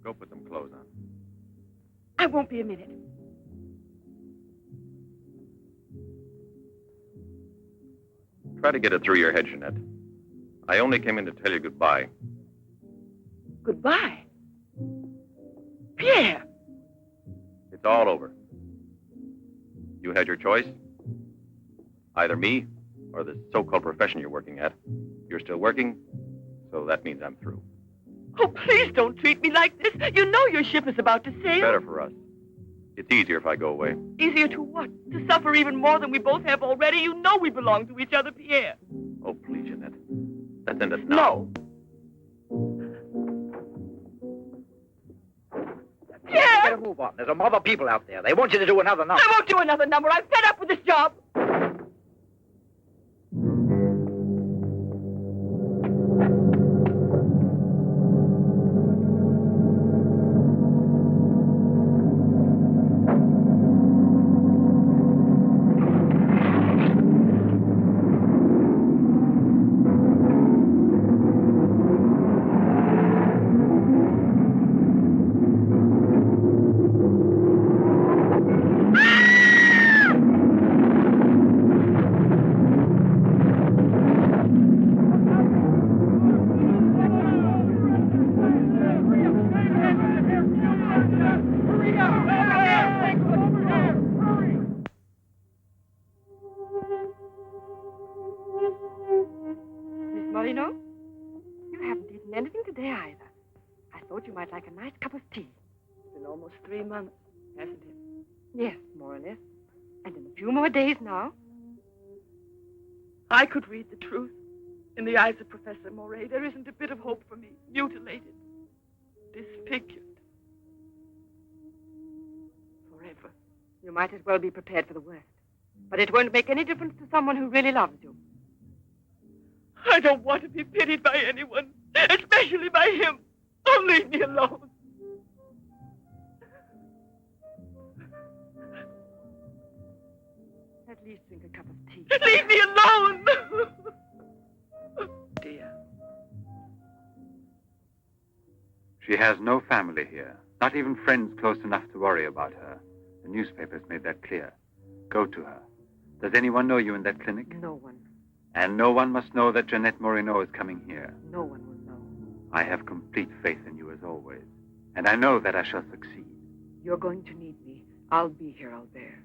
Go put some clothes on. I won't be a minute. Try to get it through your head, Jeanette. I only came in to tell you goodbye. Goodbye? Pierre! It's all over. You had your choice. Either me or the so-called profession you're working at. You're still working, so that means I'm through. Oh, please don't treat me like this. You know your ship is about to sail. Better for us. It's easier if I go away. Easier to what? To suffer even more than we both have already? You know we belong to each other, Pierre. Oh, please, Jeanette. Let's end it now. No. Pierre! Better move on. There's a mob of people out there. They want you to do another number. I won't do another number. I'm fed up with this job. Mellino, you haven't eaten anything today either. I thought you might like a nice cup of tea. It's been almost 3 months, hasn't it? Yes, more or less. And in a few more days now. I could read the truth. In the eyes of Professor Moret, there isn't a bit of hope for me. Mutilated. Disfigured. Forever. You might as well be prepared for the worst. But it won't make any difference to someone who really loves you. I don't want to be pitied by anyone, especially by him. Oh, leave me alone. At least drink a cup of tea. Leave me alone! Dear. She has no family here, not even friends close enough to worry about her. The newspapers made that clear. Go to her. Does anyone know you in that clinic? No one. And no one must know that Jeanette Moreno is coming here. No one will know. I have complete faith in you as always. And I know that I shall succeed. You're going to need me. I'll be here, Albert.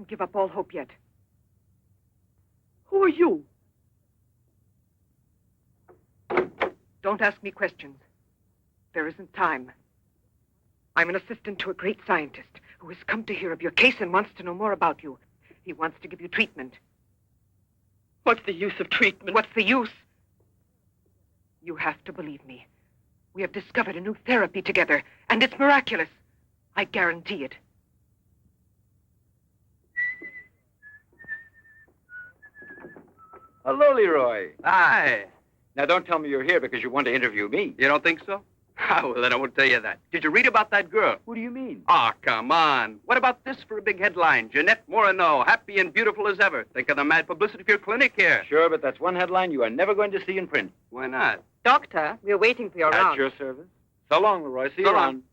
Give up all hope yet. Who are you? Don't ask me questions. There isn't time. I'm an assistant to a great scientist who has come to hear of your case and wants to know more about you. He wants to give you treatment. What's the use of treatment? What's the use? You have to believe me. We have discovered a new therapy together, and it's miraculous. I guarantee it. Hello, Leroy. Hi. Now, don't tell me you're here because you want to interview me. You don't think so? Well, then I won't tell you that. Did you read about that girl? What do you mean? Oh, come on. What about this for a big headline? Jeanette Moreno, happy and beautiful as ever. Think of the mad publicity for your clinic here. Sure, but that's one headline you are never going to see in print. Why not? Doctor, we're waiting for your At round. your service. So long, Leroy. See you So long. around.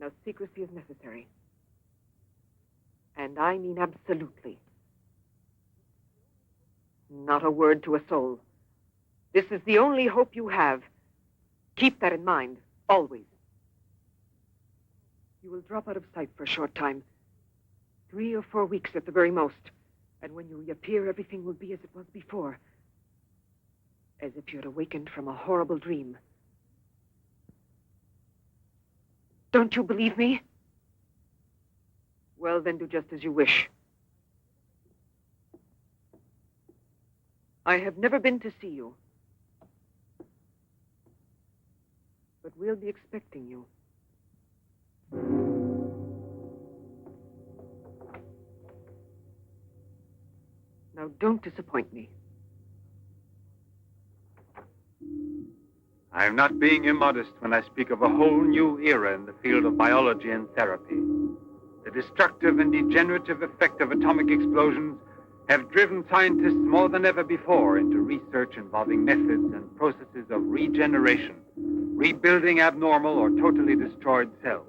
No secrecy is necessary. And I mean absolutely. Not a word to a soul. This is the only hope you have. Keep that in mind, always. You will drop out of sight for a short time. 3 or 4 weeks at the very most. And when you reappear, everything will be as it was before. As if you had awakened from a horrible dream. Don't you believe me? Well, then do just as you wish. I have never been to see you. But we'll be expecting you. Now, don't disappoint me. I am not being immodest when I speak of a whole new era in the field of biology and therapy. The destructive and degenerative effect of atomic explosions have driven scientists more than ever before into research involving methods and processes of regeneration, rebuilding abnormal or totally destroyed cells.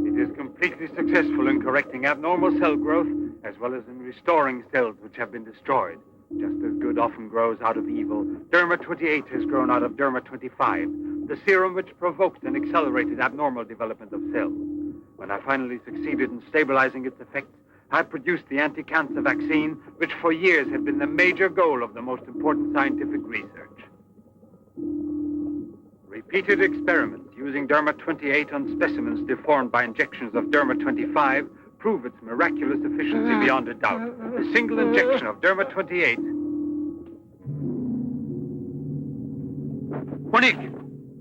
It is completely successful in correcting abnormal cell growth as well as in restoring cells which have been destroyed. Just as good often grows out of evil, Derma 28 has grown out of Derma 25, the serum which provoked and accelerated abnormal development of cells. When I finally succeeded in stabilizing its effects, I produced the anti-cancer vaccine, which for years had been the major goal of the most important scientific research. Repeated experiments using Derma 28 on specimens deformed by injections of Derma 25 prove its miraculous efficiency beyond a doubt. A single injection of Derma 28... Monique,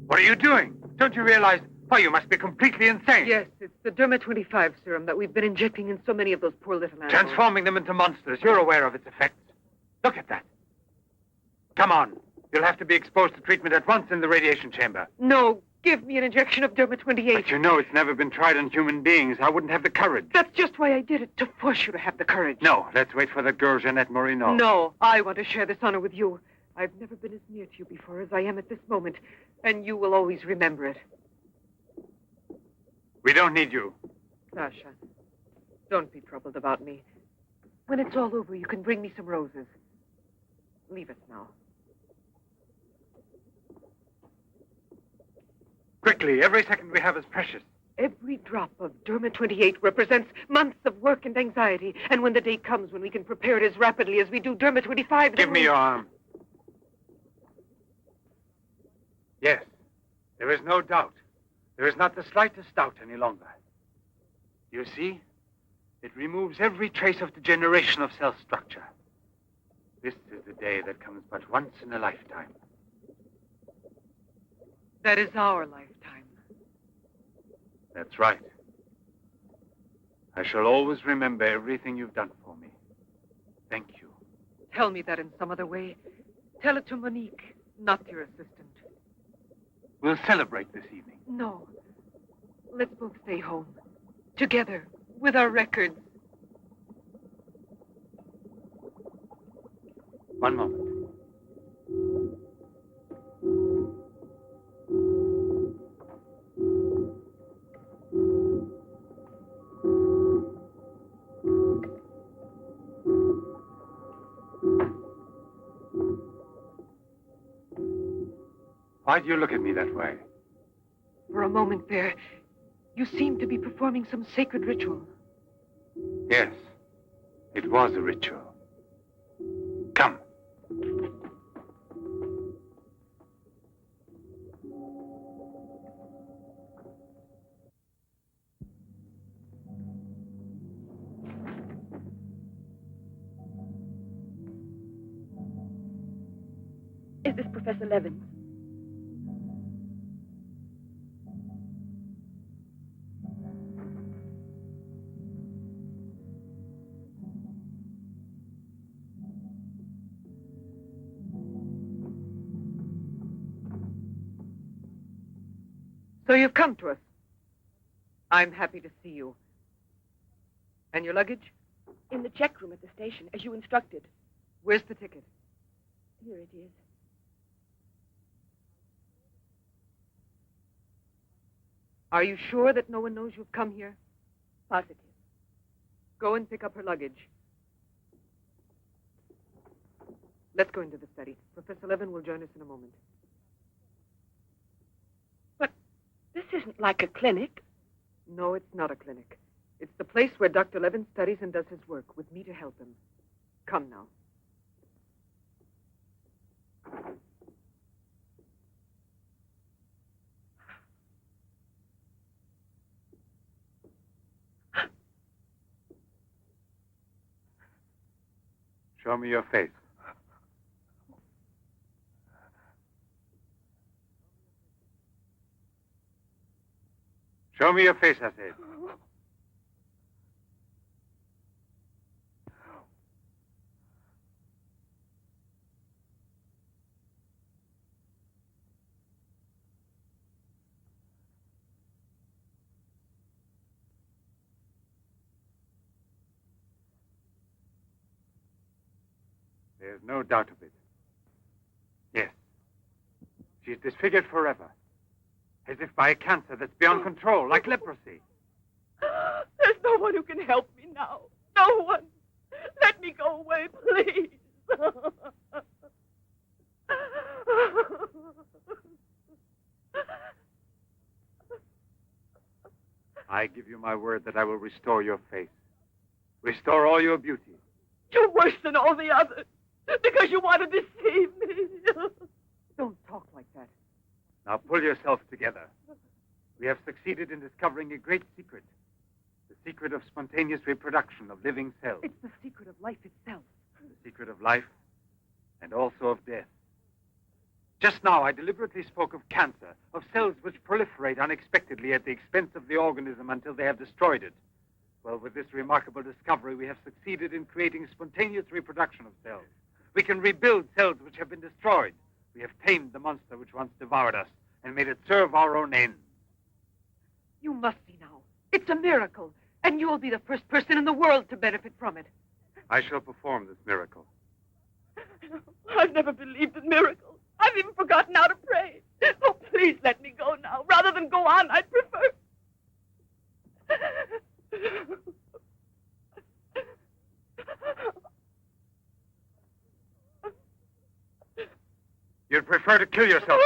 what are you doing? Don't you realize... Why, you must be completely insane. Yes, it's the Derma 25 serum that we've been injecting in so many of those poor little animals. Transforming them into monsters. You're aware of its effects. Look at that. Come on. You'll have to be exposed to treatment at once in the radiation chamber. No, give me an injection of Derma 28. But you know it's never been tried on human beings. I wouldn't have the courage. That's just why I did it, to force you to have the courage. No, let's wait for that girl, Jeanette Morino. No, I want to share this honor with you. I've never been as near to you before as I am at this moment, and you will always remember it. We don't need you. Sasha, don't be troubled about me. When it's all over, you can bring me some roses. Leave us now. Quickly, every second we have is precious. Every drop of Derma 28 represents months of work and anxiety. And when the day comes when we can prepare it as rapidly as we do Derma 25... Give me your arm. Yes, there is no doubt. There is not the slightest doubt any longer. You see? It removes every trace of degeneration of cell structure. This is the day that comes but once in a lifetime. That is our lifetime. That's right. I shall always remember everything you've done for me. Thank you. Tell me that in some other way. Tell it to Monique, not your assistant. We'll celebrate this evening. No. Let's both stay home. Together, with our records. One moment. Why do you look at me that way? For a moment there, you seemed to be performing some sacred ritual. Yes, it was a ritual. Come. Is this Professor Levins? So you've come to us. I'm happy to see you. And your luggage? In the check room at the station, as you instructed. Where's the ticket? Here it is. Are you sure that no one knows you've come here? Positive. Go and pick up her luggage. Let's go into the study. Professor Levin will join us in a moment. But this isn't like a clinic. No, it's not a clinic. It's the place where Dr. Levin studies and does his work, with me to help him. Come now. Show me your face. Show me your face, I said. There's no doubt of it. Yes. She's disfigured forever. As if by a cancer that's beyond control, like leprosy. There's no one who can help me now. No one. Let me go away, please. I give you my word that I will restore your face. Restore all your beauty. You're worse than all the others. Because you want to deceive me. Don't talk like that. Now pull yourself together. We have succeeded in discovering a great secret. The secret of spontaneous reproduction of living cells. It's the secret of life itself. The secret of life and also of death. Just now, I deliberately spoke of cancer, of cells which proliferate unexpectedly at the expense of the organism until they have destroyed it. Well, with this remarkable discovery, we have succeeded in creating spontaneous reproduction of cells. We can rebuild cells which have been destroyed. We have tamed the monster which once devoured us and made it serve our own ends. You must see now. It's a miracle, and you'll be the first person in the world to benefit from it. I shall perform this miracle. I've never believed in miracles. I've even forgotten how to pray. Oh, please let me go now. Rather than go on, I'd prefer... You'd prefer to kill yourself.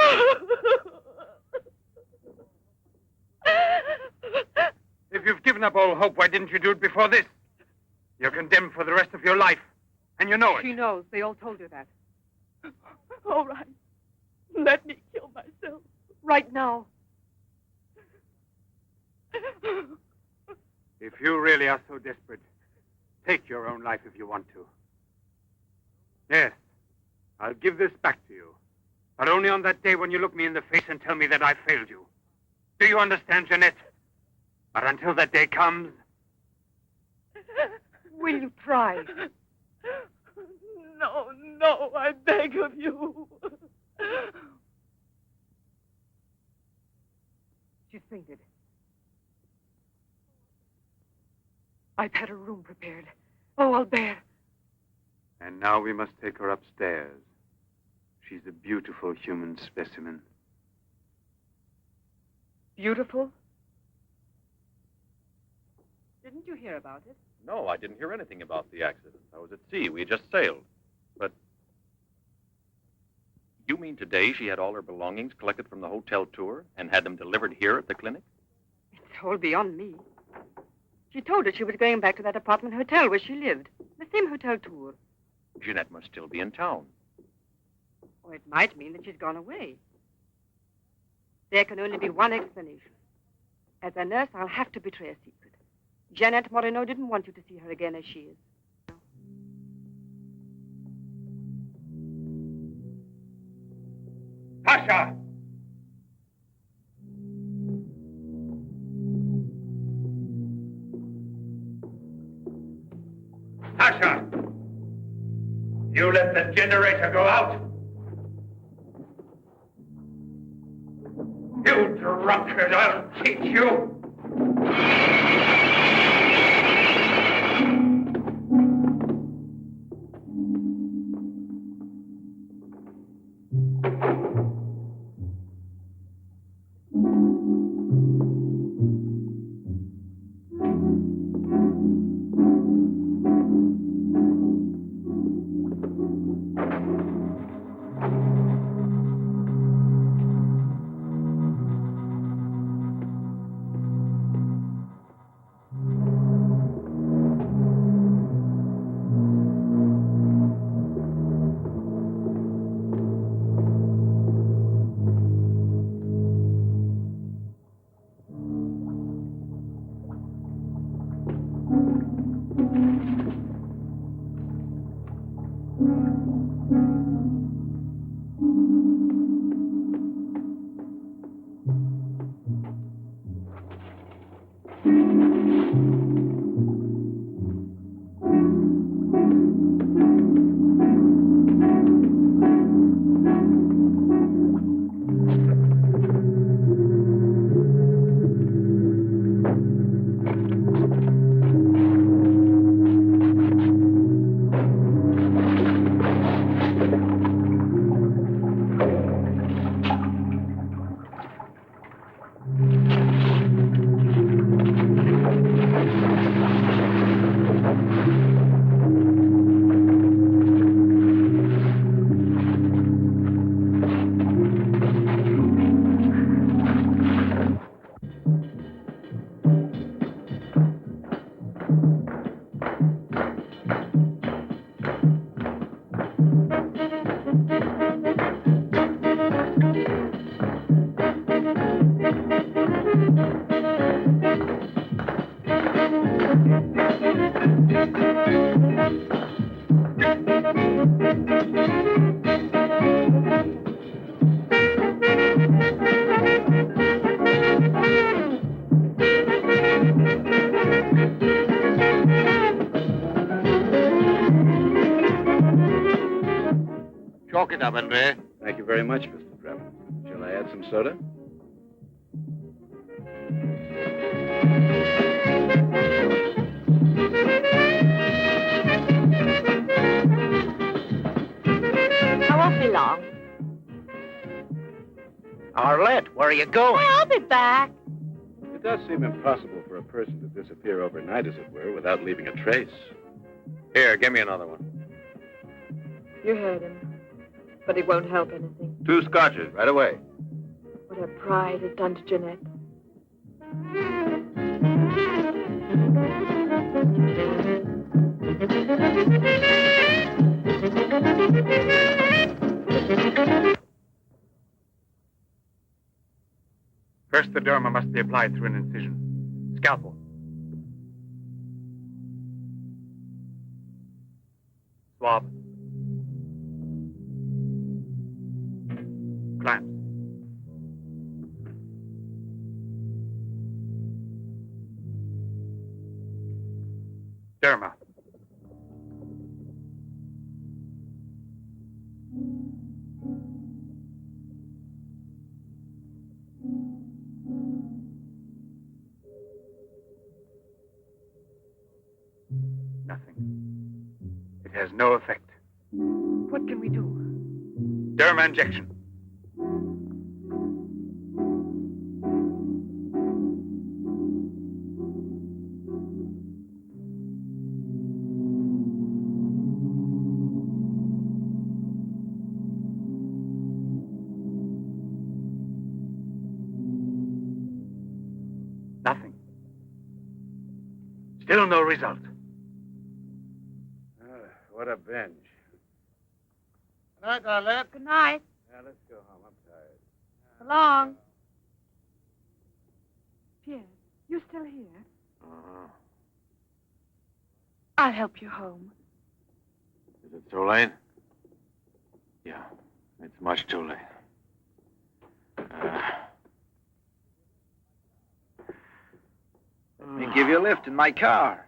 If you've given up all hope, why didn't you do it before this? You're condemned for the rest of your life, and you know it. She knows. They all told her that. All right. Let me kill myself. Right now. If you really are so desperate, take your own life if you want to. Yes, I'll give this back to you. But only on that day when you look me in the face and tell me that I failed you. Do you understand, Jeanette? But until that day comes... Will you try? No, no, I beg of you. She's fainted. I've had her room prepared. Oh, Albert. And now we must take her upstairs. She's a beautiful human specimen. Beautiful? Didn't you hear about it? No, I didn't hear anything about the accident. I was at sea. We just sailed. But you mean today she had all her belongings collected from the hotel tour and had them delivered here at the clinic? It's all beyond me. She told her she was going back to that apartment hotel where she lived. The same hotel tour. Jeanette must still be in town. Or it might mean that she's gone away. There can only be one explanation. As a nurse, I'll have to betray a secret. Jeanette Moreno didn't want you to see her again as she is. Pasha! Pasha! You let the generator go out? You drunkard, I'll teach you! Chalk it up, Andre. Thank you very much, Mr. Drebin. Shall I add some soda? I won't be long. Arlette, where are you going? I'll be back. It does seem impossible for a person to disappear overnight, as it were, without leaving a trace. Here, give me another one. You heard him. But it won't help anything. 2 scotches, right away. What her pride has done to Jeanette. First, the derma must be applied through an incision. Scalpel. Swab. Clamps. Derma. Nothing. It has no effect. What can we do? Derma injection. Nothing. Still no result. What a binge. Good night, Arlette. Good night. Yeah, let's go home. I'm tired. So long. Pierre, you still here? Uh-huh. I'll help you home. Is it too late? Yeah, it's much too late. Let me give you a lift in my car.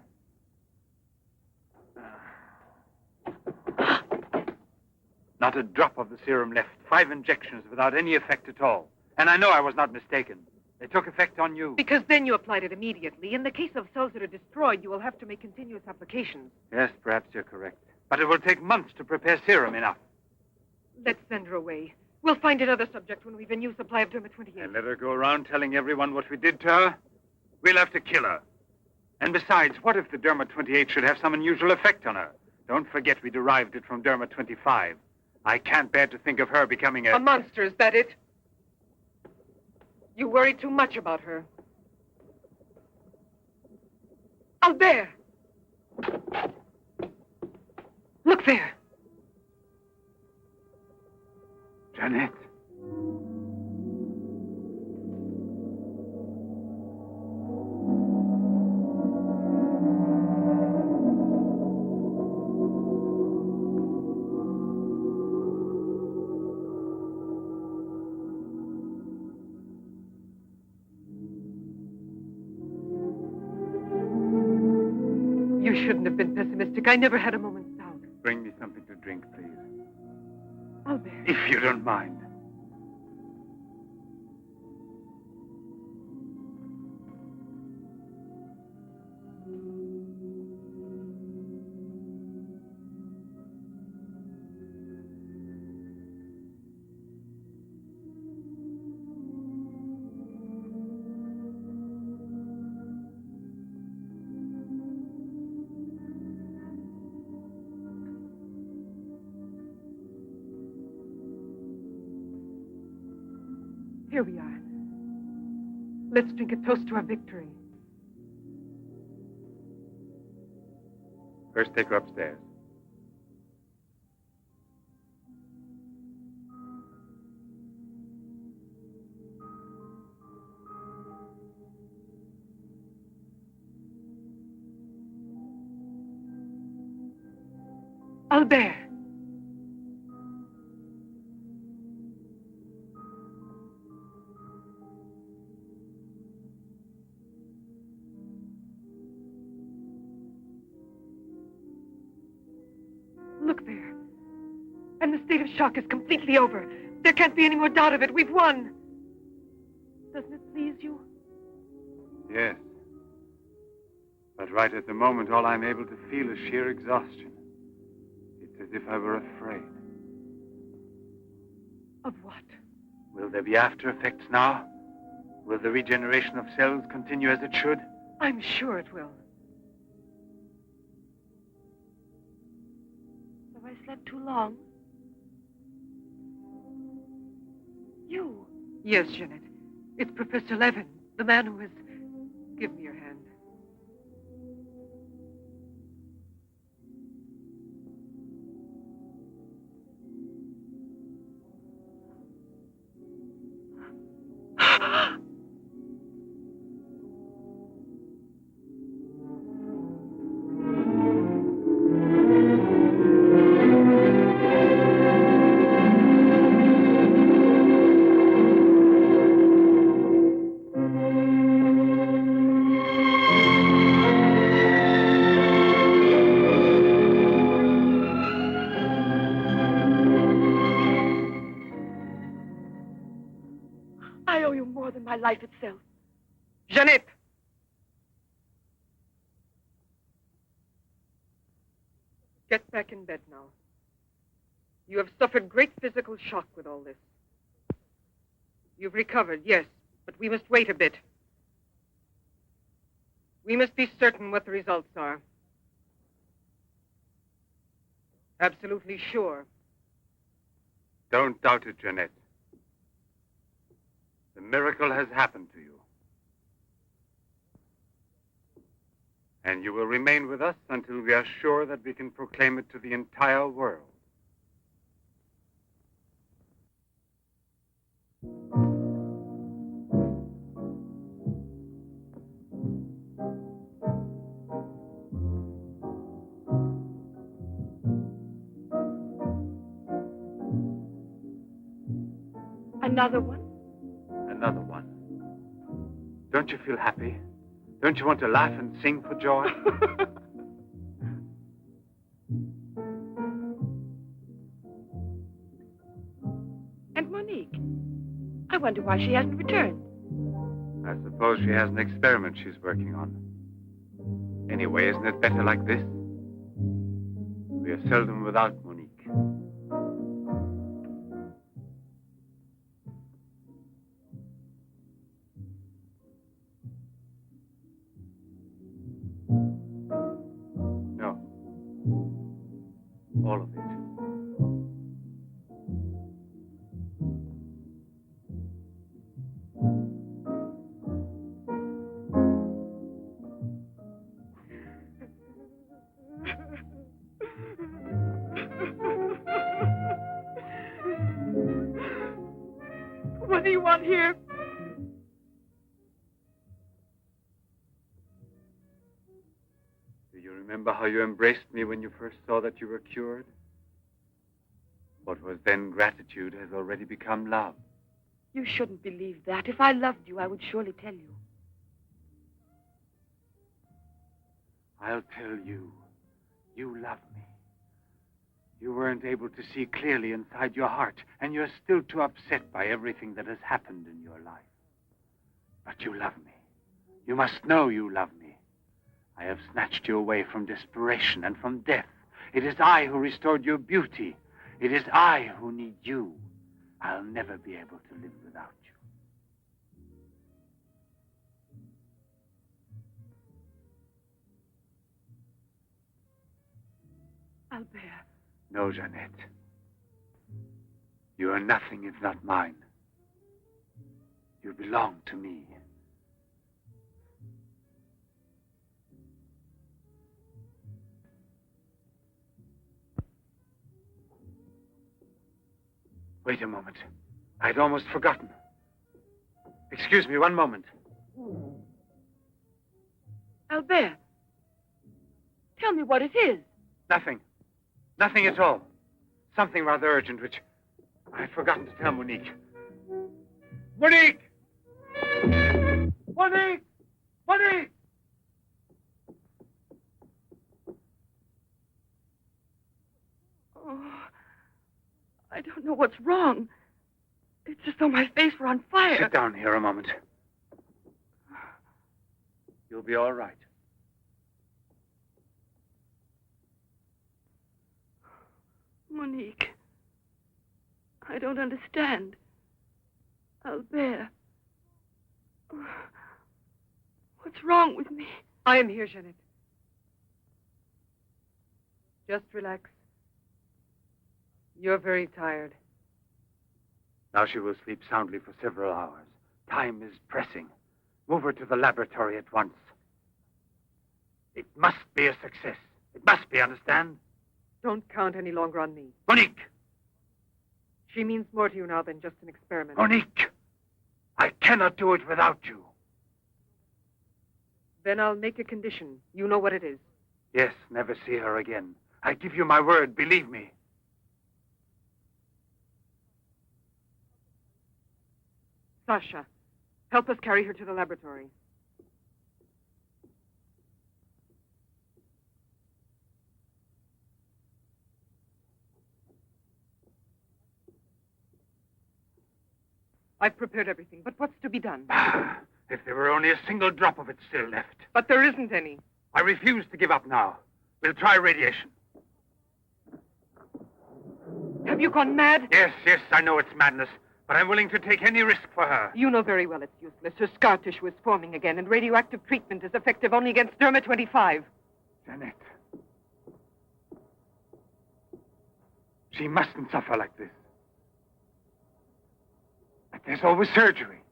Not a drop of the serum left. 5 injections without any effect at all. And I know I was not mistaken. They took effect on you. Because then you applied it immediately. In the case of cells that are destroyed, you will have to make continuous applications. Yes, perhaps you're correct. But it will take months to prepare serum enough. Let's send her away. We'll find another subject when we've a new supply of Derma 28. And let her go around telling everyone what we did to her? We'll have to kill her. And besides, what if the Derma 28 should have some unusual effect on her? Don't forget we derived it from Derma 25. I can't bear to think of her becoming A monster, is that it? You worry too much about her. Out there! Look there! Jeanette. You shouldn't have been pessimistic. I never had a moment's doubt. Bring me something to drink, please. Albert. If you don't mind. Here we are. Let's drink a toast to our victory. First, take her upstairs. Albert. Look there. And the state of shock is completely over. There can't be any more doubt of it. We've won. Doesn't it please you? Yes. But right at the moment, all I'm able to feel is sheer exhaustion. It's as if I were afraid. Of what? Will there be after effects now? Will the regeneration of cells continue as it should? I'm sure it will. Have I slept too long? You? Yes, Jeanette. It's Professor Levin, the man who has... Give me your hand. I owe you more than my life itself. Jeanette! Get back in bed now. You have suffered great physical shock with all this. You've recovered, yes, but we must wait a bit. We must be certain what the results are. Absolutely sure. Don't doubt it, Jeanette. The miracle has happened to you. And you will remain with us until we are sure that we can proclaim it to the entire world. Another one? Another one. Don't you feel happy? Don't you want to laugh and sing for joy? And Monique? I wonder why she hasn't returned. I suppose she has an experiment she's working on. Anyway, isn't it better like this? We are seldom without Monique. No. All of it. What do you want here? Do you remember how you embraced me when you first saw that you were cured? What was then gratitude has already become love. You shouldn't believe that. If I loved you, I would surely tell you. I'll tell you. You love me. You weren't able to see clearly inside your heart, and you're still too upset by everything that has happened in your life. But you love me. You must know you love me. I have snatched you away from desperation and from death. It is I who restored your beauty. It is I who need you. I'll never be able to live without you. Albert. No, Jeanette. You are nothing if not mine. You belong to me. Wait a moment. I'd almost forgotten. Excuse me, one moment. Albert. Tell me what it is. Nothing. Nothing at all. Something rather urgent, which I'd forgotten to tell Monique. Monique! Monique! Monique! Oh, I don't know what's wrong. It's as though my face were on fire. Sit down here a moment. You'll be all right. Monique. I don't understand. Albert. What's wrong with me? I am here, Jeanette. Just relax. You're very tired. Now she will sleep soundly for several hours. Time is pressing. Move her to the laboratory at once. It must be a success. It must be, understand? Don't count any longer on me. Monique! She means more to you now than just an experiment. Monique! I cannot do it without you. Then I'll make a condition. You know what it is. Yes, never see her again. I give you my word, believe me. Sasha, help us carry her to the laboratory. I've prepared everything, but what's to be done? If there were only a single drop of it still left. But there isn't any. I refuse to give up now. We'll try radiation. Have you gone mad? Yes, I know it's madness, but I'm willing to take any risk for her. You know very well it's useless. Her scar tissue is forming again, and radioactive treatment is effective only against Derma 25. Jeanette. She mustn't suffer like this. But there's always surgery.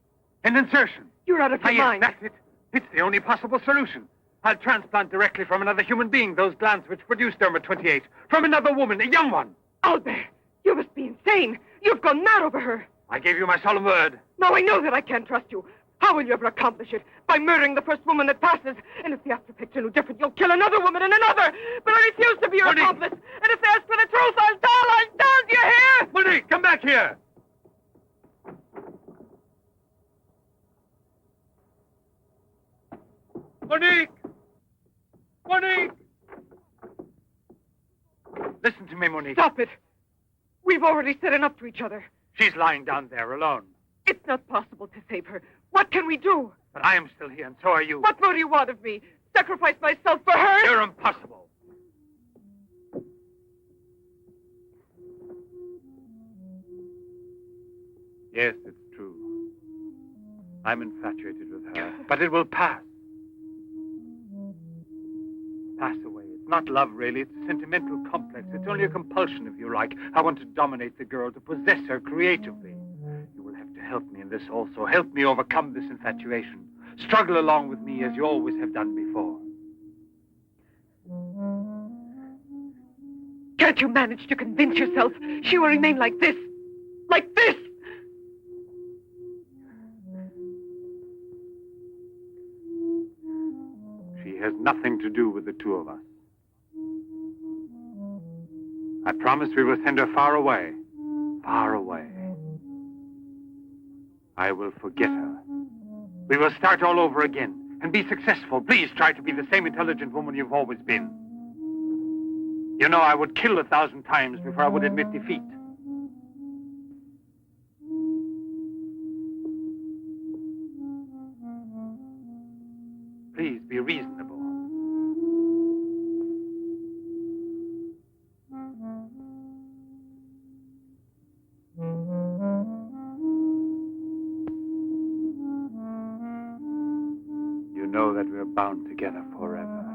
An insertion. You're out of your mind. That's it. It's the only possible solution. I'll transplant directly from another human being those glands which produce Derma 28. From another woman, a young one. Albert, you must be insane. You've gone mad over her. I gave you my solemn word. Now I know that I can't trust you. How will you ever accomplish it? By murdering the first woman that passes. And if the afterpicture no different, you'll kill another woman and another. But I refuse to be your accomplice. And if they ask for the truth, I'll tell. Do you hear? Monique, come back here. Monique! Monique! Listen to me, Monique. Stop it. We've already said enough to each other. She's lying down there alone. It's not possible to save her. What can we do? But I am still here, and so are you. What more do you want of me? Sacrifice myself for her? You're impossible. Yes, it's true. I'm infatuated with her, but it will pass. Pass away. It's not love, really. It's a sentimental complex. It's only a compulsion, if you like. I want to dominate the girl, to possess her creatively. You will have to help me in this also. Help me overcome this infatuation. Struggle along with me as you always have done before. Can't you manage to convince yourself she will remain like this? Like this? She has nothing to do with the two of us. I promise we will send her far away. Far away. I will forget her. We will start all over again. and be successful. Please try to be the same intelligent woman you've always been. You know, I would kill 1,000 times before I would admit defeat. Please be reasonable. You know that we're bound together forever.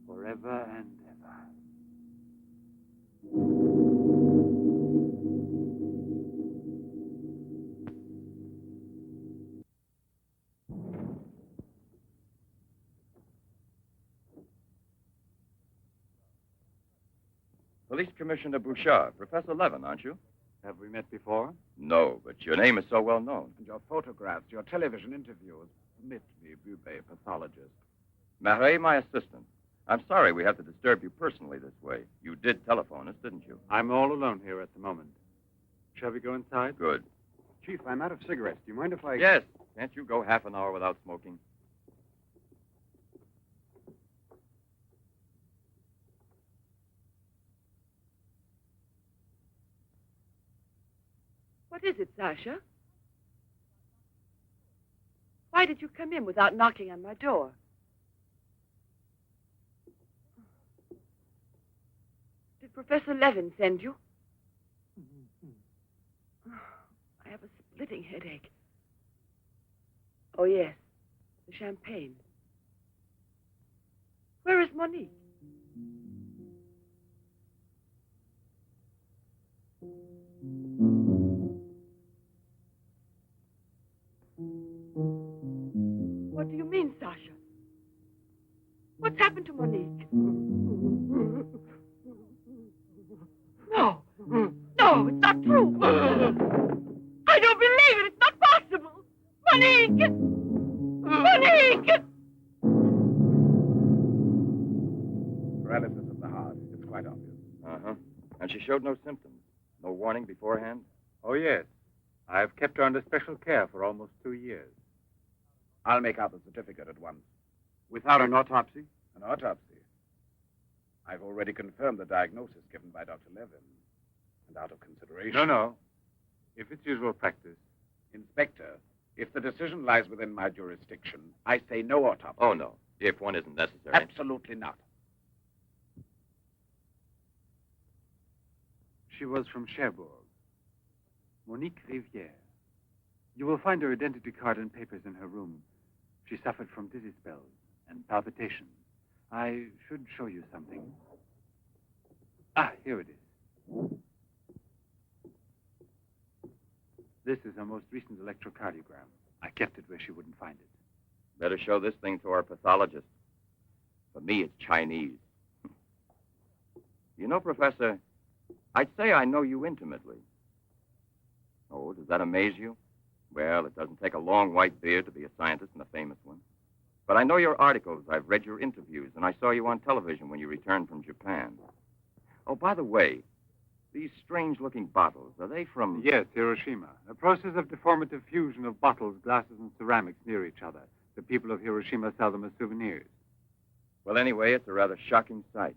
Forever and ever. Police Commissioner Bouchard, Professor Levin, aren't you? Have we met before? No, but your name is so well known. And your photographs, your television interviews. Permit me, Bube, pathologist. Marais, my assistant. I'm sorry we have to disturb you personally this way. You did telephone us, didn't you? I'm all alone here at the moment. Shall we go inside? Good. Chief, I'm out of cigarettes. Do you mind if I... Yes. Can't you go half an hour without smoking? What is it, Sasha? Why did you come in without knocking on my door? Did Professor Levin send you? I have a splitting headache. Oh, yes. The champagne. Where is Monique? What do you mean, Sasha? What's happened to Monique? No. No, it's not true. I don't believe it. It's not possible. Monique! Monique! Paralysis of the heart. It's quite obvious. Uh-huh. And she showed no symptoms? No warning beforehand? Oh, yes. I've kept her under special care for almost 2 years. I'll make out the certificate at once. Without an autopsy? An autopsy? I've already confirmed the diagnosis given by Dr. Levin. And out of consideration... No. If it's usual practice. Inspector, if the decision lies within my jurisdiction, I say no autopsy. Oh, no. If one isn't necessary. Absolutely not. She was from Cherbourg. Monique Rivière. You will find her identity card and papers in her room. She suffered from dizzy spells and palpitations. I should show you something. Ah, here it is. This is her most recent electrocardiogram. I kept it where she wouldn't find it. Better show this thing to our pathologist. For me, it's Chinese. You know, Professor, I'd say I know you intimately. Oh, does that amaze you? Well, it doesn't take a long white beard to be a scientist and a famous one. But I know your articles, I've read your interviews, and I saw you on television when you returned from Japan. Oh, by the way, these strange-looking bottles, are they from... Yes, Hiroshima. A process of deformative fusion of bottles, glasses, and ceramics near each other. The people of Hiroshima sell them as souvenirs. Well, anyway, it's a rather shocking sight.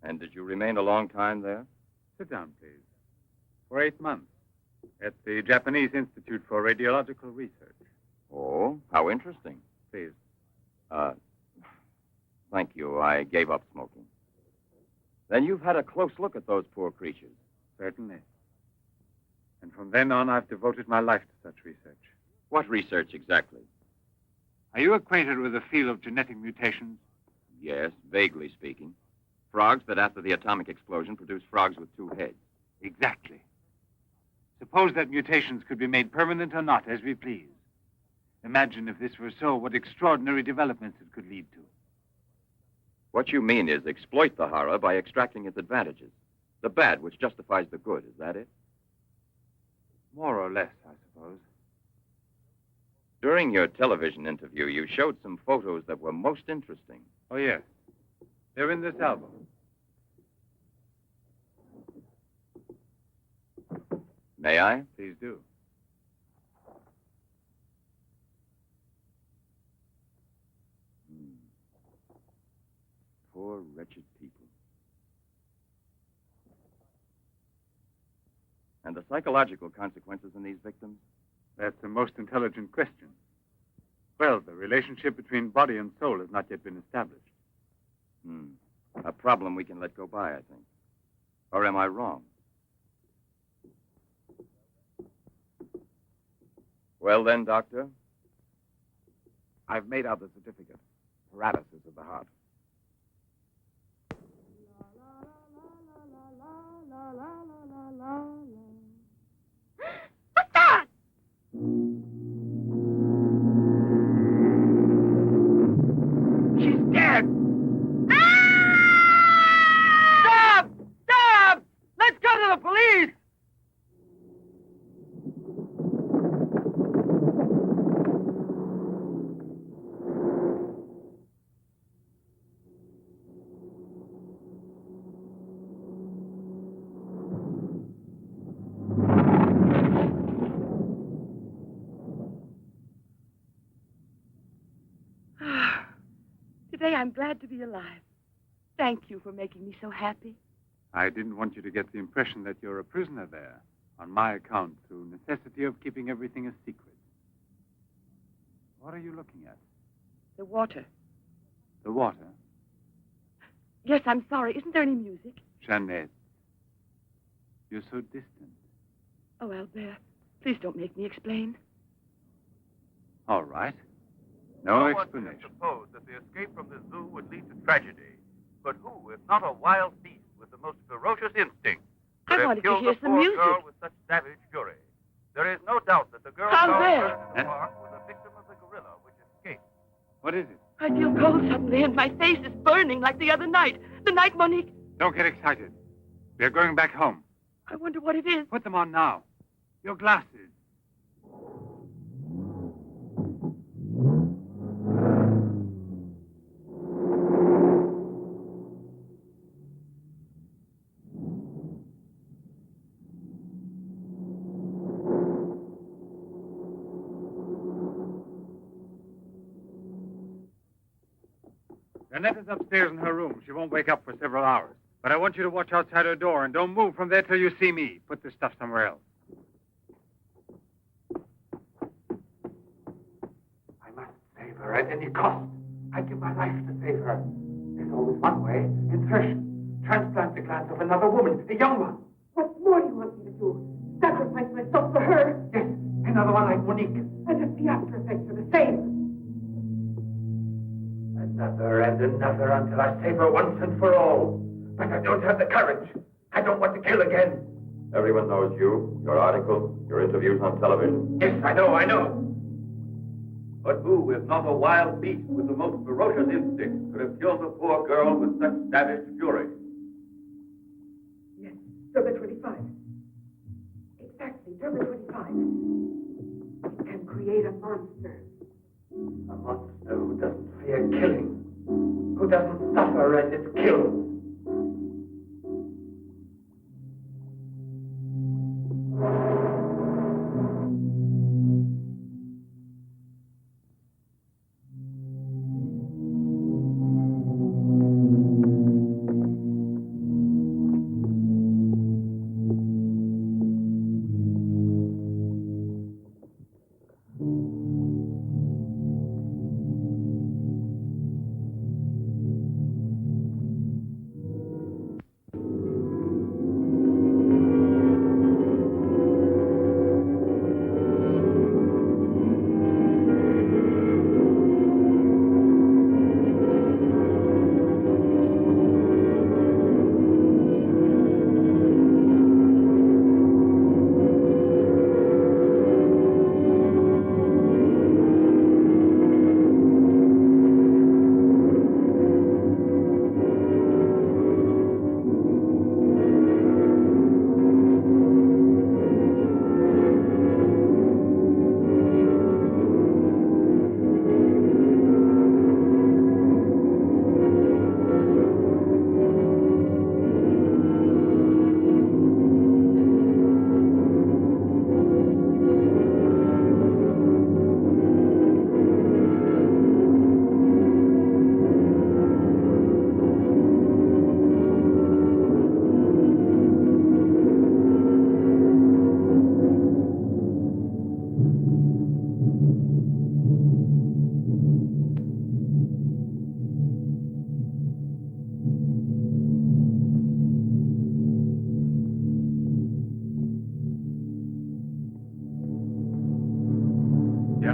And did you remain a long time there? Sit down, please. For 8 months. At the Japanese Institute for Radiological Research. Oh, how interesting. Please. Thank you. I gave up smoking. Then you've had a close look at those poor creatures. Certainly. And from then on, I've devoted my life to such research. What research exactly? Are you acquainted with the field of genetic mutations? Yes, vaguely speaking. Frogs that after the atomic explosion produce frogs with 2 heads. Exactly. Suppose that mutations could be made permanent or not, as we please. Imagine if this were so, what extraordinary developments it could lead to. What you mean is exploit the horror by extracting its advantages. The bad which justifies the good, is that it? More or less, I suppose. During your television interview, you showed some photos that were most interesting. Oh, yes. They're in this album. May I? Please do. Poor, wretched people. And the psychological consequences in these victims? That's the most intelligent question. Well, the relationship between body and soul has not yet been established. A problem we can let go by, I think. Or am I wrong? Well then, Doctor? I've made out the certificate. Paralysis of the heart. What's that? She's dead! Stop! Stop! Let's go to the police! Today I'm glad to be alive. Thank you for making me so happy. I didn't want you to get the impression that you're a prisoner there, on my account, through necessity of keeping everything a secret. What are you looking at? The water. The water? Yes, I'm sorry. Isn't there any music? Jeanette. You're so distant. Oh, Albert, please don't make me explain. All right. No explanation. Suppose that the escape from the zoo would lead to tragedy. But who, if not a wild beast with the most ferocious instinct, could I have wanted to killed hear the some poor music. girl with such savage fury? There is no doubt that the girl Albert! found in the park was a victim of the gorilla which escaped. What is it? I feel cold suddenly, and my face is burning like the other night. The night Monique... Don't get excited. We're going back home. I wonder what it is. Put them on now. Your glasses. Jeanette is upstairs in her room. She won't wake up for several hours. But I want you to watch outside her door and don't move from there till you see me. Put this stuff somewhere else. I must save her at any cost. I'd give my life to save her. There's always one way. Insertion. Transplant the glands of another woman, a young one. What more do you want me to do? Sacrifice myself for her? Yes, another one like Monique. And if the after effects are the same. Another and another until I save her once and for all. But I don't have the courage. I don't want to kill again. Everyone knows you, your articles, your interviews on television. Yes, I know. But who, if not a wild beast with the most ferocious instinct, could have killed the poor girl with such savage fury? Yes, Derby 25. Exactly, Derby 25. It can create a monster. A monster who doesn't fear killing. Who doesn't suffer and is killed.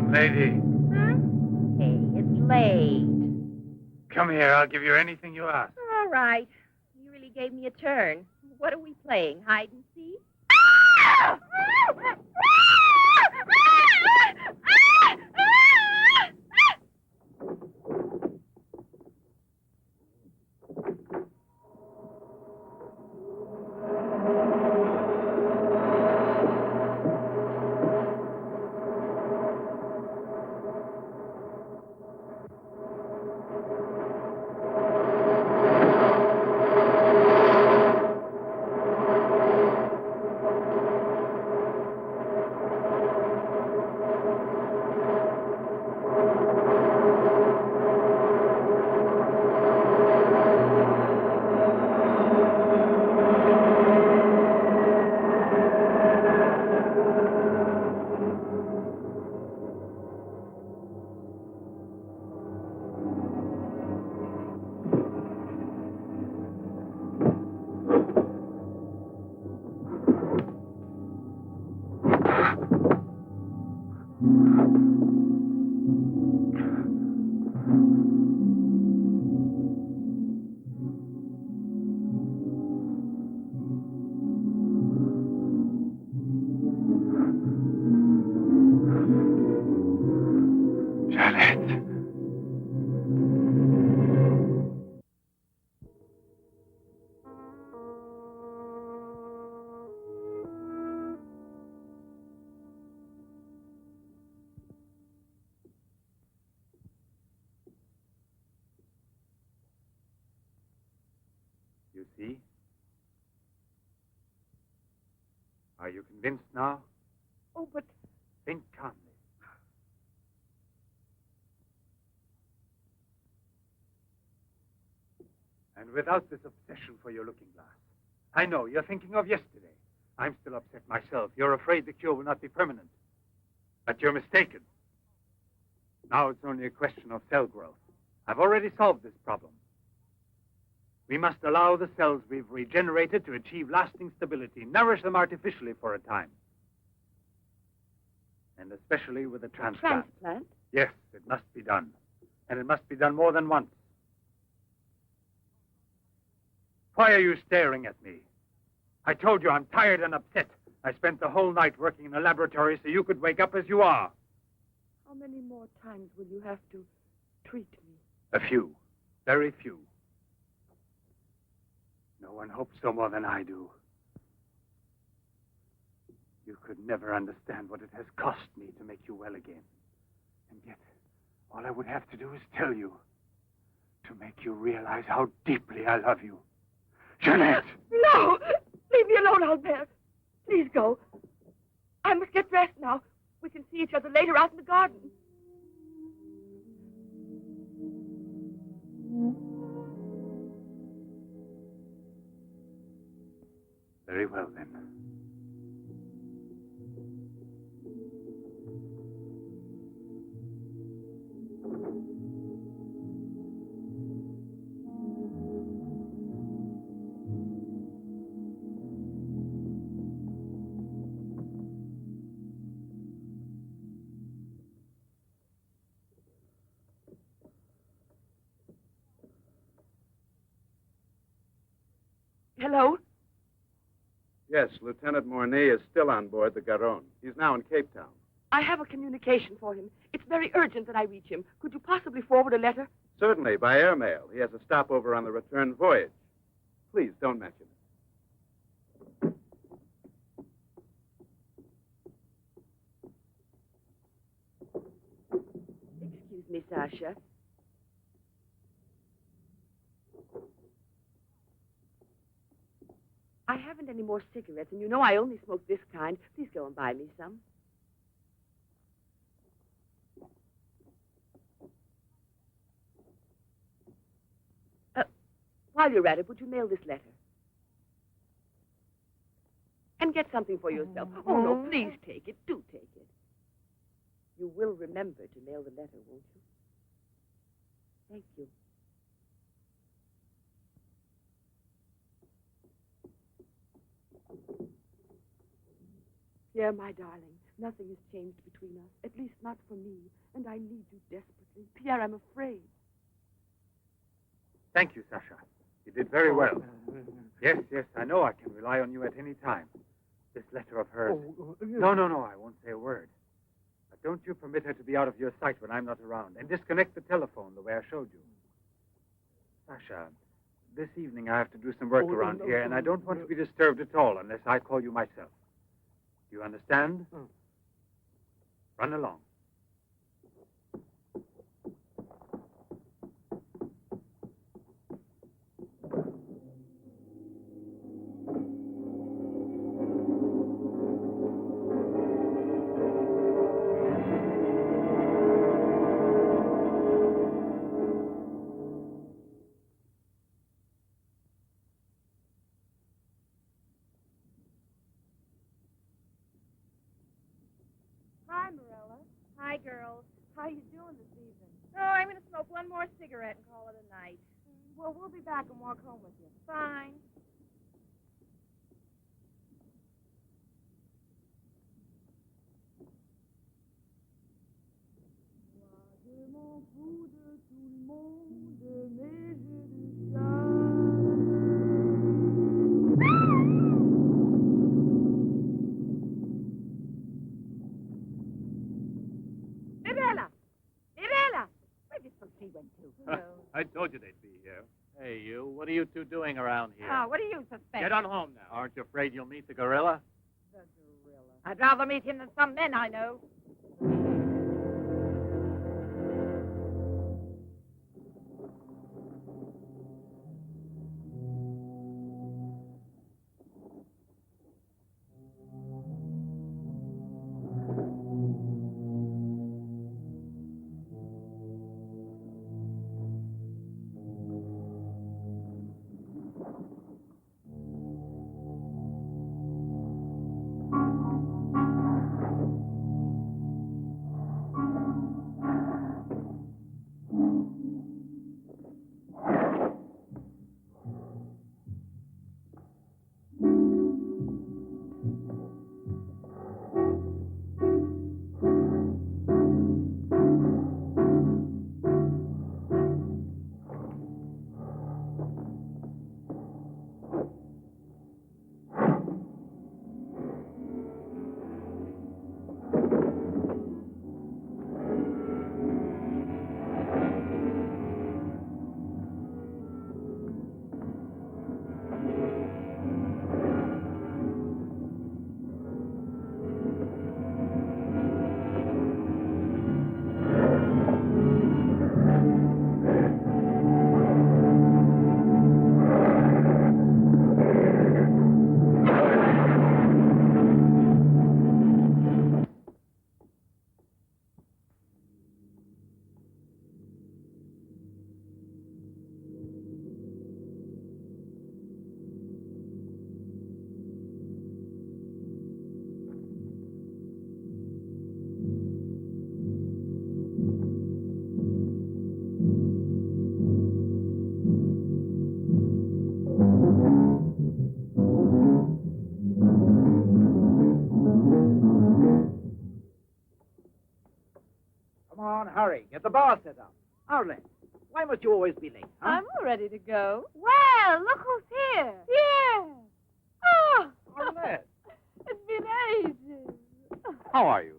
Young lady, Hey, it's late. come here. I'll give you anything you ask. All right. You really gave me a turn. What are we playing? Hide and seek? You see? Are you convinced now? Oh, but Think calmly. And without this obsession for your looking glass. I know, you're thinking of yesterday. I'm still upset myself. You're afraid the cure will not be permanent. But you're mistaken. Now it's only a question of cell growth. I've already solved this problem. We must allow the cells we've regenerated to achieve lasting stability, nourish them artificially for a time. And especially with a transplant. transplant? Yes, it must be done. And it must be done more than once. Why are you staring at me? I told you I'm tired and upset. I spent the whole night working in a laboratory so you could wake up as you are. How many more times will you have to treat me? A few. Very few. No one hopes so more than I do. You could never understand what it has cost me to make you well again. And yet, all I would have to do is tell you, to make you realize how deeply I love you. Jeanette! No! Leave me alone, Albert. Please go. I must get dressed now. We can see each other later out in the garden. Very well, then. Hello? Yes, Lieutenant Mornay is still on board the Garonne. He's now in Cape Town. I have a communication for him. It's very urgent that I reach him. Could you possibly forward a letter? Certainly, by airmail. He has a stopover on the return voyage. Please, don't mention it. Excuse me, Sasha. I haven't any more cigarettes, and you know I only smoke this kind. Please go and buy me some. While you're at it, would you mail this letter? And get something for yourself. Oh, no, please take it. Do take it. You will remember to mail the letter, won't you? Thank you. Pierre, my darling, Nothing has changed between us, at least not for me, and I need you desperately. Pierre, I'm afraid. Thank you, Sasha. You did very well. Yes, I know I can rely on you at any time. This letter of hers... No, I won't say a word. But don't you permit her to be out of your sight when I'm not around, and disconnect the telephone the way I showed you. Sasha, this evening I have to do some work around here, and I don't want to be disturbed at all unless I call you myself. Do you understand? Run along. Hi, Marilla. Hi, girls. How you doing this evening? Oh, I'm going to smoke one more cigarette and call it a night. Well, we'll be back and walk home with you. Fine. I told you they'd be here. Hey, you. What are you two doing around here? Oh, what do you suspect? Get on home now. Aren't you afraid you'll meet the gorilla? The gorilla. I'd rather meet him than some men I know. Hurry, get the bar set up. Arlen, why must you always be late, huh? I'm all ready to go. Well, look who's here. Yeah. Oh, Arlen. It's been ages. How are you?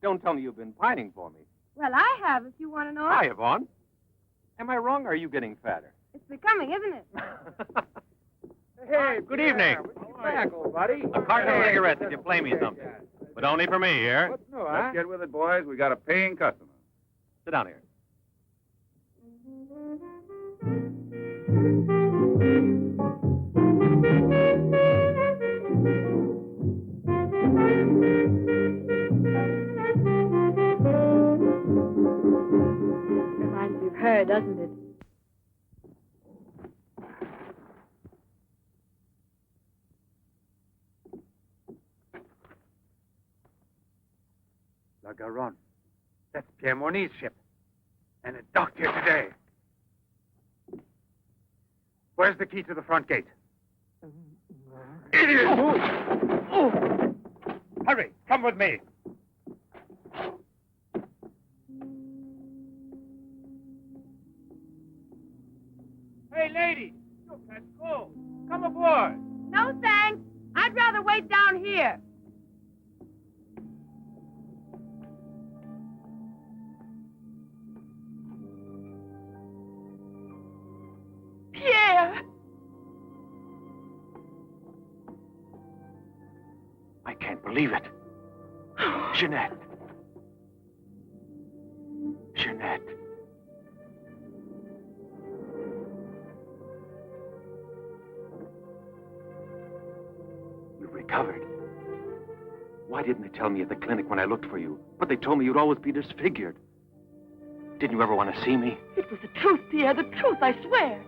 Don't tell me you've been pining for me. Well, I have, if you want to know. Hi, Yvonne. Am I wrong, or are you getting fatter? It's becoming, isn't it? Hey, Good evening. Welcome back, old buddy. A carton of cigarettes if you play me something. But only for me here. What's new, huh? Let's get with it, boys. We got a paying customer. Sit down here. Reminds me of her, doesn't it? La Garonne. That's Pierre Mornay's ship. And it docked here today. Where's the key to the front gate? Idiot! Hurry, come with me. Hey, lady, you catch cold. Come aboard. No, thanks. I'd rather wait down here. Pierre! I can't believe it. Jeanette. Jeanette. You've recovered. Why didn't they tell me at the clinic when I looked for you? But they told me you'd always be disfigured. Didn't you ever want to see me? It was the truth, Pierre, the truth, I swear.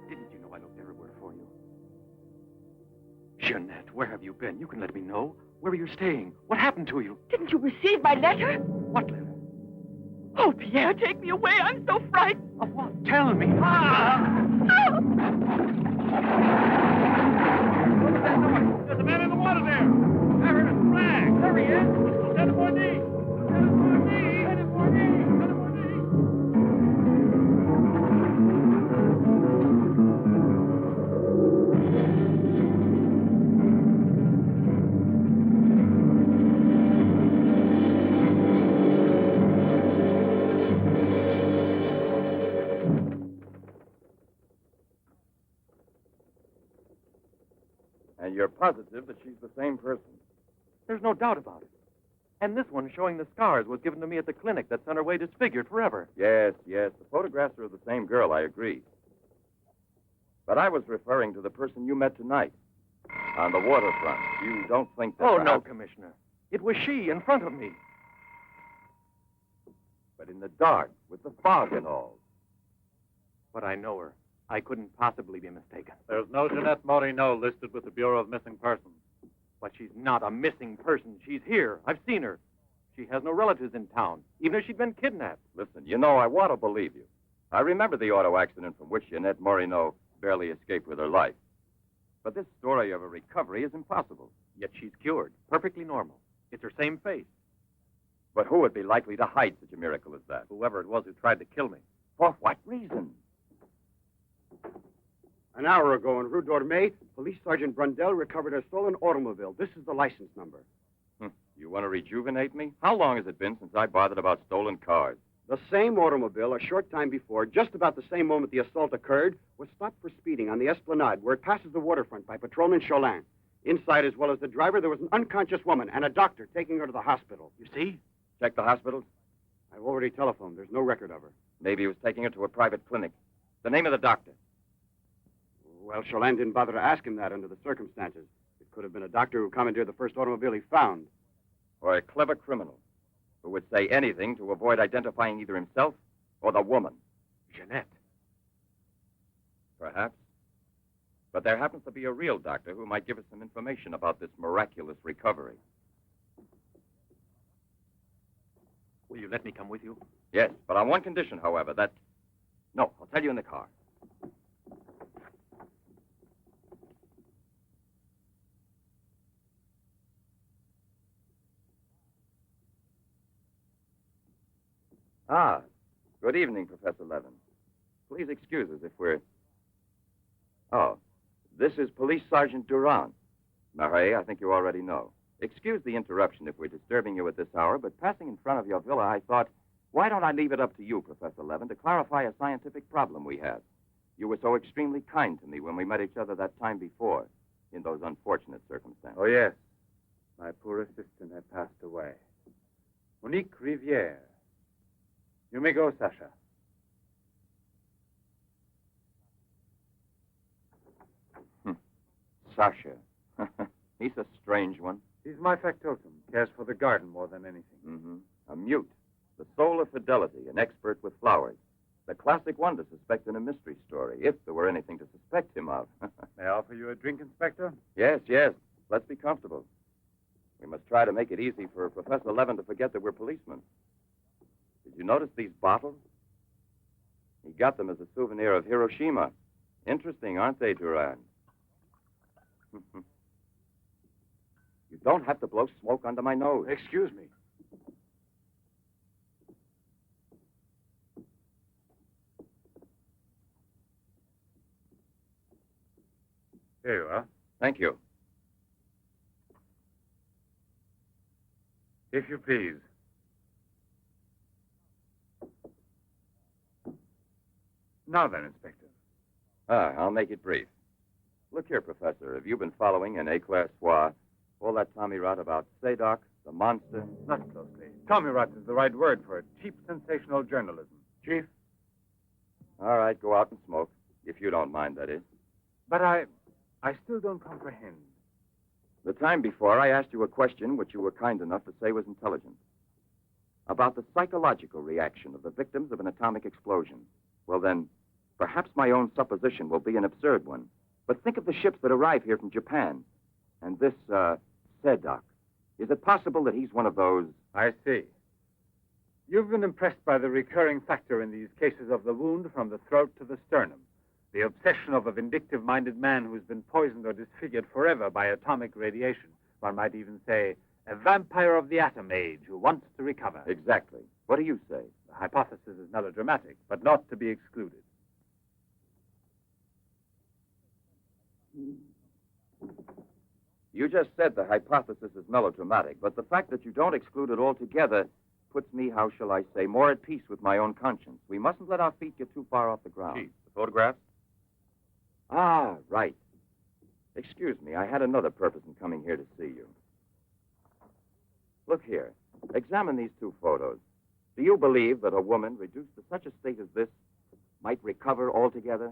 Didn't you know I looked everywhere for you? Jeanette, where have you been? You can let me know. Where are you staying? What happened to you? Didn't you receive my letter? What letter? Oh, Pierre, take me away. I'm so frightened. Of what? Tell me. Ah! There's a man in the water there. I heard a flag. There he is. Lieutenant Bourdie. Lieutenant Bourdie. Lieutenant Bourdie. Lieutenant Bourdie. And you're positive that she's the same person? There's no doubt about it. And this one showing the scars was given to me at the clinic that sent her away disfigured forever. Yes, yes. The photographs are of the same girl, I agree. But I was referring to the person you met tonight on the waterfront. You don't think that... Oh, no, perhaps- Commissioner. It was she in front of me. But in the dark, with the fog and all. But I know her. I couldn't possibly be mistaken. There's no Jeanette Morino listed with the Bureau of Missing Persons. But she's not a missing person. She's here. I've seen her. She has no relatives in town, even if she'd been kidnapped. Listen, you know, I want to believe you. I remember the auto accident from which Jeanette Morino barely escaped with her life. But this story of a recovery is impossible. Yet she's cured, perfectly normal. It's her same face. But who would be likely to hide such a miracle as that? Whoever it was who tried to kill me. For what reason? An hour ago in Rue d'Orme, Police Sergeant Brundell recovered a stolen automobile. This is the license number. You want to rejuvenate me? How long has it been since I bothered about stolen cars? The same automobile, a short time before, just about the same moment the assault occurred, was stopped for speeding on the Esplanade, where it passes the waterfront, by Patrolman Cholin. Inside, as well as the driver, there was an unconscious woman and a doctor taking her to the hospital. You see? Check the hospitals? I've already telephoned. There's no record of her. Maybe he was taking her to a private clinic. The name of the doctor? Well, Cholin didn't bother to ask him that under the circumstances. It could have been a doctor who commandeered the first automobile he found. Or a clever criminal who would say anything to avoid identifying either himself or the woman. Jeanette. Perhaps. But there happens to be a real doctor who might give us some information about this miraculous recovery. Will you let me come with you? Yes, but on one condition, however, that... No, I'll tell you in the car. Ah, good evening, Professor Levin. Please excuse us if we're... Oh, this is Police Sergeant Durand. Marais, I think you already know. Excuse the interruption if we're disturbing you at this hour, but passing in front of your villa, I thought, why don't I leave it up to you, Professor Levin, to clarify a scientific problem we had? You were so extremely kind to me when we met each other that time before, in those unfortunate circumstances. Oh, yes. My poor assistant had passed away. Monique Rivière. You may go, Sasha. Sasha. He's a strange one. He's my factotum. Cares for the garden more than anything. Mm-hmm. A mute. The soul of fidelity, an expert with flowers. The classic one to suspect in a mystery story, if there were anything to suspect him of. May I offer you a drink, Inspector? Yes, yes. Let's be comfortable. We must try to make it easy for Professor Levin to forget that we're policemen. Did you notice these bottles? He got them as a souvenir of Hiroshima. Interesting, aren't they, Duran? You don't have to blow smoke under my nose. Excuse me. Here you are. Thank you. If you please. Now then, Inspector. I'll make it brief. Look here, Professor. Have you been following in Éclair Soir all that Tommy rot about Sadok, the monster? Not closely. Tommy rot is the right word for it. Cheap, sensational journalism. Chief? All right, go out and smoke. If you don't mind, that is. But I still don't comprehend. The time before, I asked you a question which you were kind enough to say was intelligent. About the psychological reaction of the victims of an atomic explosion. Well, then, perhaps my own supposition will be an absurd one. But think of the ships that arrive here from Japan. And this, Sadok. Is it possible that he's one of those? I see. You've been impressed by the recurring factor in these cases of the wound from the throat to the sternum. The obsession of a vindictive-minded man who's been poisoned or disfigured forever by atomic radiation. One might even say, a vampire of the atom age who wants to recover. Exactly. What do you say? The hypothesis is melodramatic, but not to be excluded. You just said the hypothesis is melodramatic, but the fact that you don't exclude it altogether puts me, how shall I say, more at peace with my own conscience. We mustn't let our feet get too far off the ground. Chief, the photographs? Ah, right. Excuse me, I had another purpose in coming here to see you. Look here. Examine these two photos. Do you believe that a woman reduced to such a state as this might recover altogether?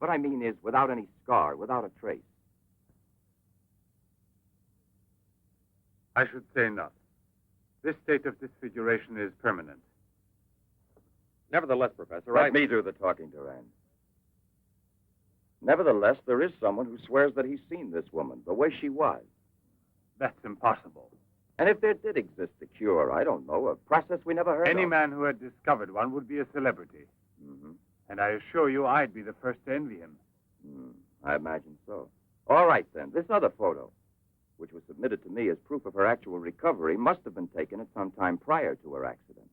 What I mean is without any scar, without a trace. I should say not. This state of disfiguration is permanent. Nevertheless, Professor, Let me do the talking, Duran. Nevertheless, there is someone who swears that he's seen this woman, the way she was. That's impossible. And if there did exist a cure, I don't know, a process we never heard Any of. man who had discovered one would be a celebrity. Mm-hmm. And I assure you I'd be the first to envy him. I imagine so. All right, then. This other photo, which was submitted to me as proof of her actual recovery, must have been taken at some time prior to her accident.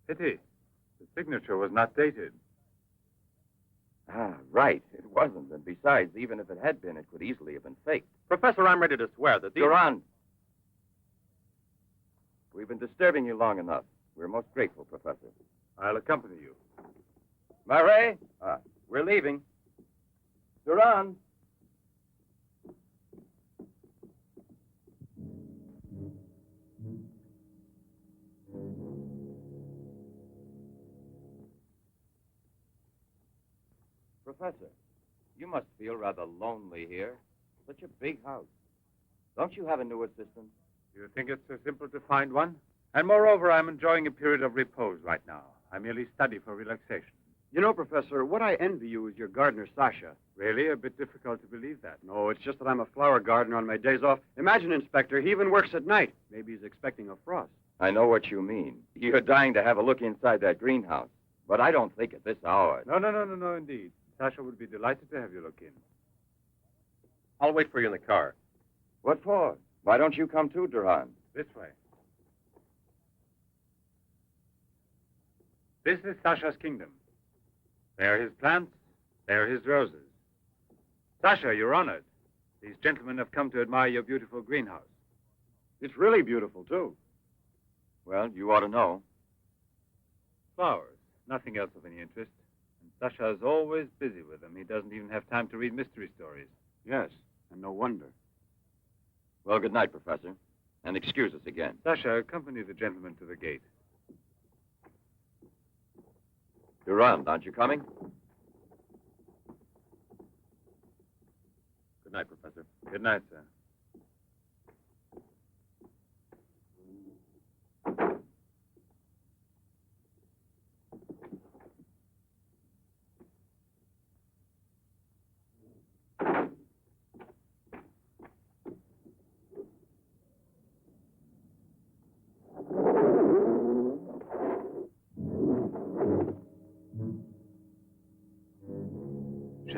Pity. The signature was not dated. Ah, right. It wasn't. And besides, even if it had been, it could easily have been faked. Professor, I'm ready to swear that these... Duran! We've been disturbing you long enough. We're most grateful, Professor. I'll accompany you. Murray? We're leaving. Duran! Professor, you must feel rather lonely here. Such a big house. Don't you have a new assistant? You think it's so simple to find one? And moreover, I'm enjoying a period of repose right now. I merely study for relaxation. You know, Professor, what I envy you is your gardener, Sasha. Really? A bit difficult to believe that. No, it's just that I'm a flower gardener on my days off. Imagine, Inspector, he even works at night. Maybe he's expecting a frost. I know what you mean. You're dying to have a look inside that greenhouse. But I don't think at this hour. No, indeed. Sasha would be delighted to have you look in. I'll wait for you in the car. What for? Why don't you come too, Duran? This way. This is Sasha's kingdom. There are his plants. There are his roses. Sasha, you're honored. These gentlemen have come to admire your beautiful greenhouse. It's really beautiful, too. Well, you ought to know. Flowers. Nothing else of any interest. And Sasha is always busy with them. He doesn't even have time to read mystery stories. Yes, and no wonder. Well, good night, Professor. And excuse us again. Sasha, accompany the gentleman to the gate. Durand, aren't you coming? Good night, Professor. Good night, sir.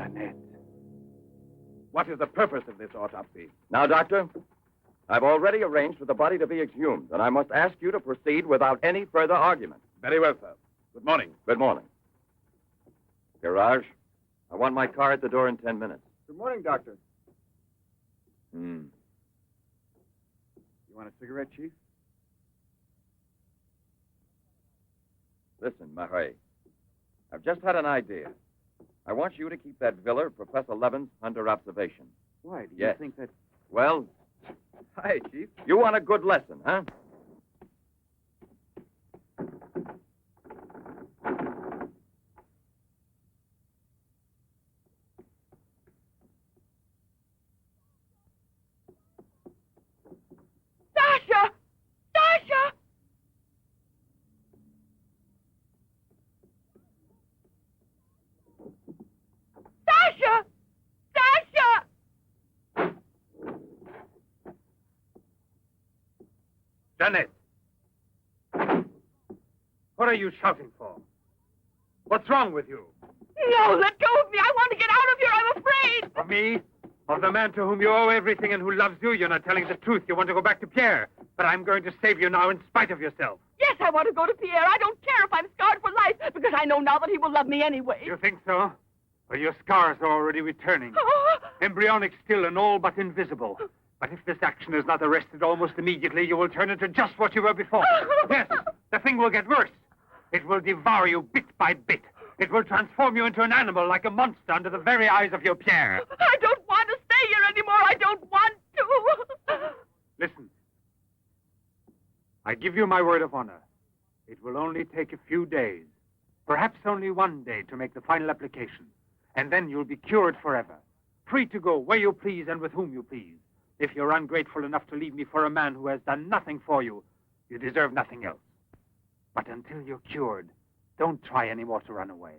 Jeanette. What is the purpose of this autopsy? Now, Doctor, I've already arranged for the body to be exhumed, and I must ask you to proceed without any further argument. Very well, sir. Good morning. Good morning. Garage, I want my car at the door in 10 minutes. Good morning, Doctor. Hmm. You want a cigarette, Chief? Listen, Marais, I've just had an idea. I want you to keep that villa of Professor Levin's under observation. Why? Do you Yes. think that... Well, Hi, Chief. you want a good lesson, huh? Sasha! Sasha! Sasha! Sasha! Jeanette! What are you shouting for? What's wrong with you? No, let go of me. I want to get out of here. I'm afraid. Of me? Of the man to whom you owe everything and who loves you? You're not telling the truth. You want to go back to Pierre. But I'm going to save you now in spite of yourself. Yes, I want to go to Pierre. I don't care if I'm scarred for life, because I know now that he will love me anyway. You think so? Well, your scars are already returning. Embryonic still and all but invisible. But if this action is not arrested almost immediately, you will turn into just what you were before. Yes, the thing will get worse. It will devour you bit by bit. It will transform you into an animal, like a monster, under the very eyes of your Pierre. I don't want to stay here anymore. I don't want to. Listen. I give you my word of honor. It will only take a few days, perhaps only one day, to make the final application. And then you'll be cured forever, free to go where you please and with whom you please. If you're ungrateful enough to leave me for a man who has done nothing for you, you deserve nothing else. But until you're cured, don't try any more to run away.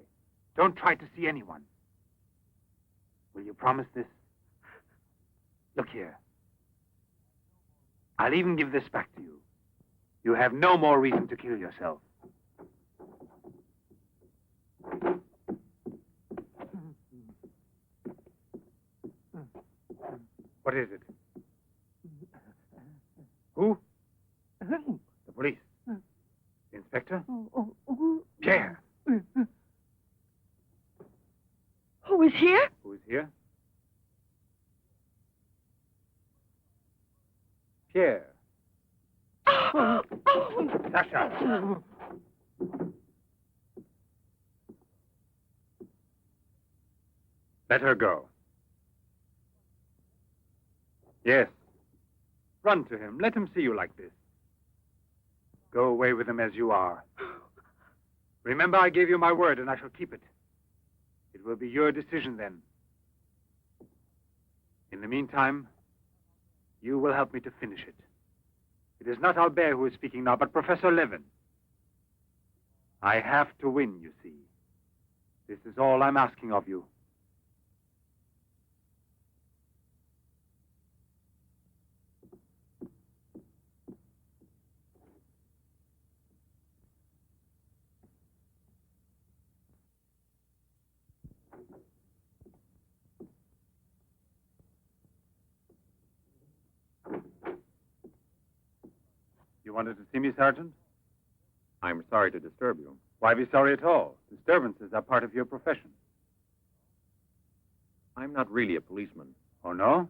Don't try to see anyone. Will you promise this? Look here. I'll even give this back to you. You have no more reason to kill yourself. What is it? Who? The police. Inspector? Pierre. Who is here? Who is here? Pierre. Sasha. Let her go. Yes. Run to him. Let him see you like this. Go away with him as you are. Remember, I gave you my word, and I shall keep it. It will be your decision then. In the meantime, you will help me to finish it. It is not Albert who is speaking now, but Professor Levin. I have to win, you see. This is all I'm asking of you. You wanted to see me, Sergeant? I'm sorry to disturb you. Why be sorry at all? Disturbances are part of your profession. I'm not really a policeman. Oh, no?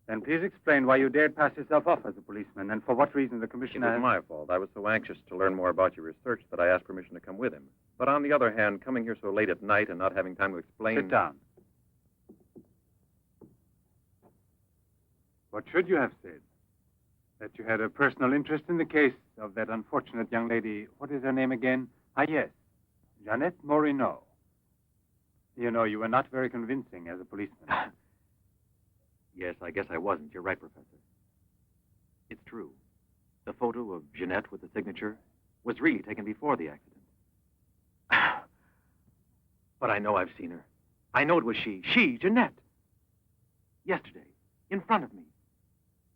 Then please explain why you dared pass yourself off as a policeman, and for what reason the It commissioner... was my fault. I was so anxious to learn more about your research that I asked permission to come with him. But on the other hand, coming here so late at night and not having time to explain... Sit down. What should you have said? That you had a personal interest in the case of that unfortunate young lady. What is her name again? Ah, yes. Jeanette Morino. You know, you were not very convincing as a policeman. Yes, I guess I wasn't. You're right, Professor. It's true. The photo of Jeanette with the signature was really taken before the accident. But I know I've seen her. I know it was she, Jeanette. Yesterday, in front of me.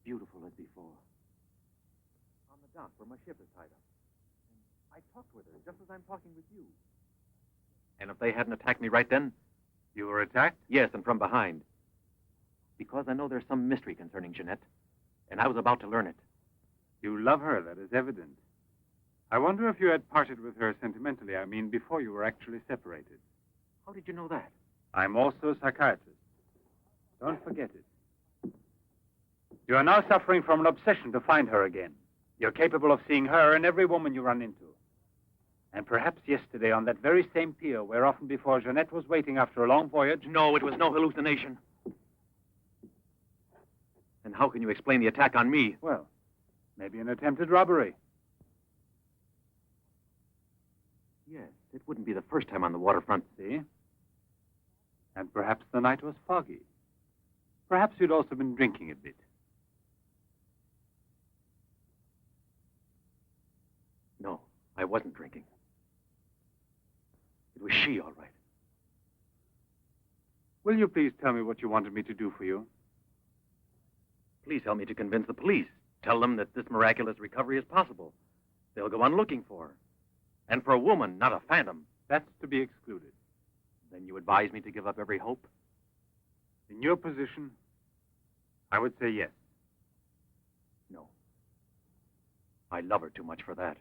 Beautiful as before. On the dock where my ship is tied up. And I talked with her just as I'm talking with you. And if they hadn't attacked me right then, You were attacked? Yes, and from behind. Because I know there's some mystery concerning Jeanette, and I was about to learn it. You love her, that is evident. I wonder if you had parted with her sentimentally, I mean, before you were actually separated. How did you know that? I'm also a psychiatrist. Don't forget it. You are now suffering from an obsession to find her again. You're capable of seeing her and every woman you run into. And perhaps yesterday on that very same pier where often before Jeanette was waiting after a long voyage... No, it was no hallucination. And how can you explain the attack on me? Well, maybe an attempted robbery. Yes, it wouldn't be the first time on the waterfront. See? And perhaps the night was foggy. Perhaps you'd also been drinking a bit. No, I wasn't drinking. It was she, all right. Will you please tell me what you wanted me to do for you? Please help me to convince the police. Tell them that this miraculous recovery is possible. They'll go on looking for her. And for a woman, not a phantom. That's to be excluded. Then you advise me to give up every hope? In your position, I would say yes. No. I love her too much for that.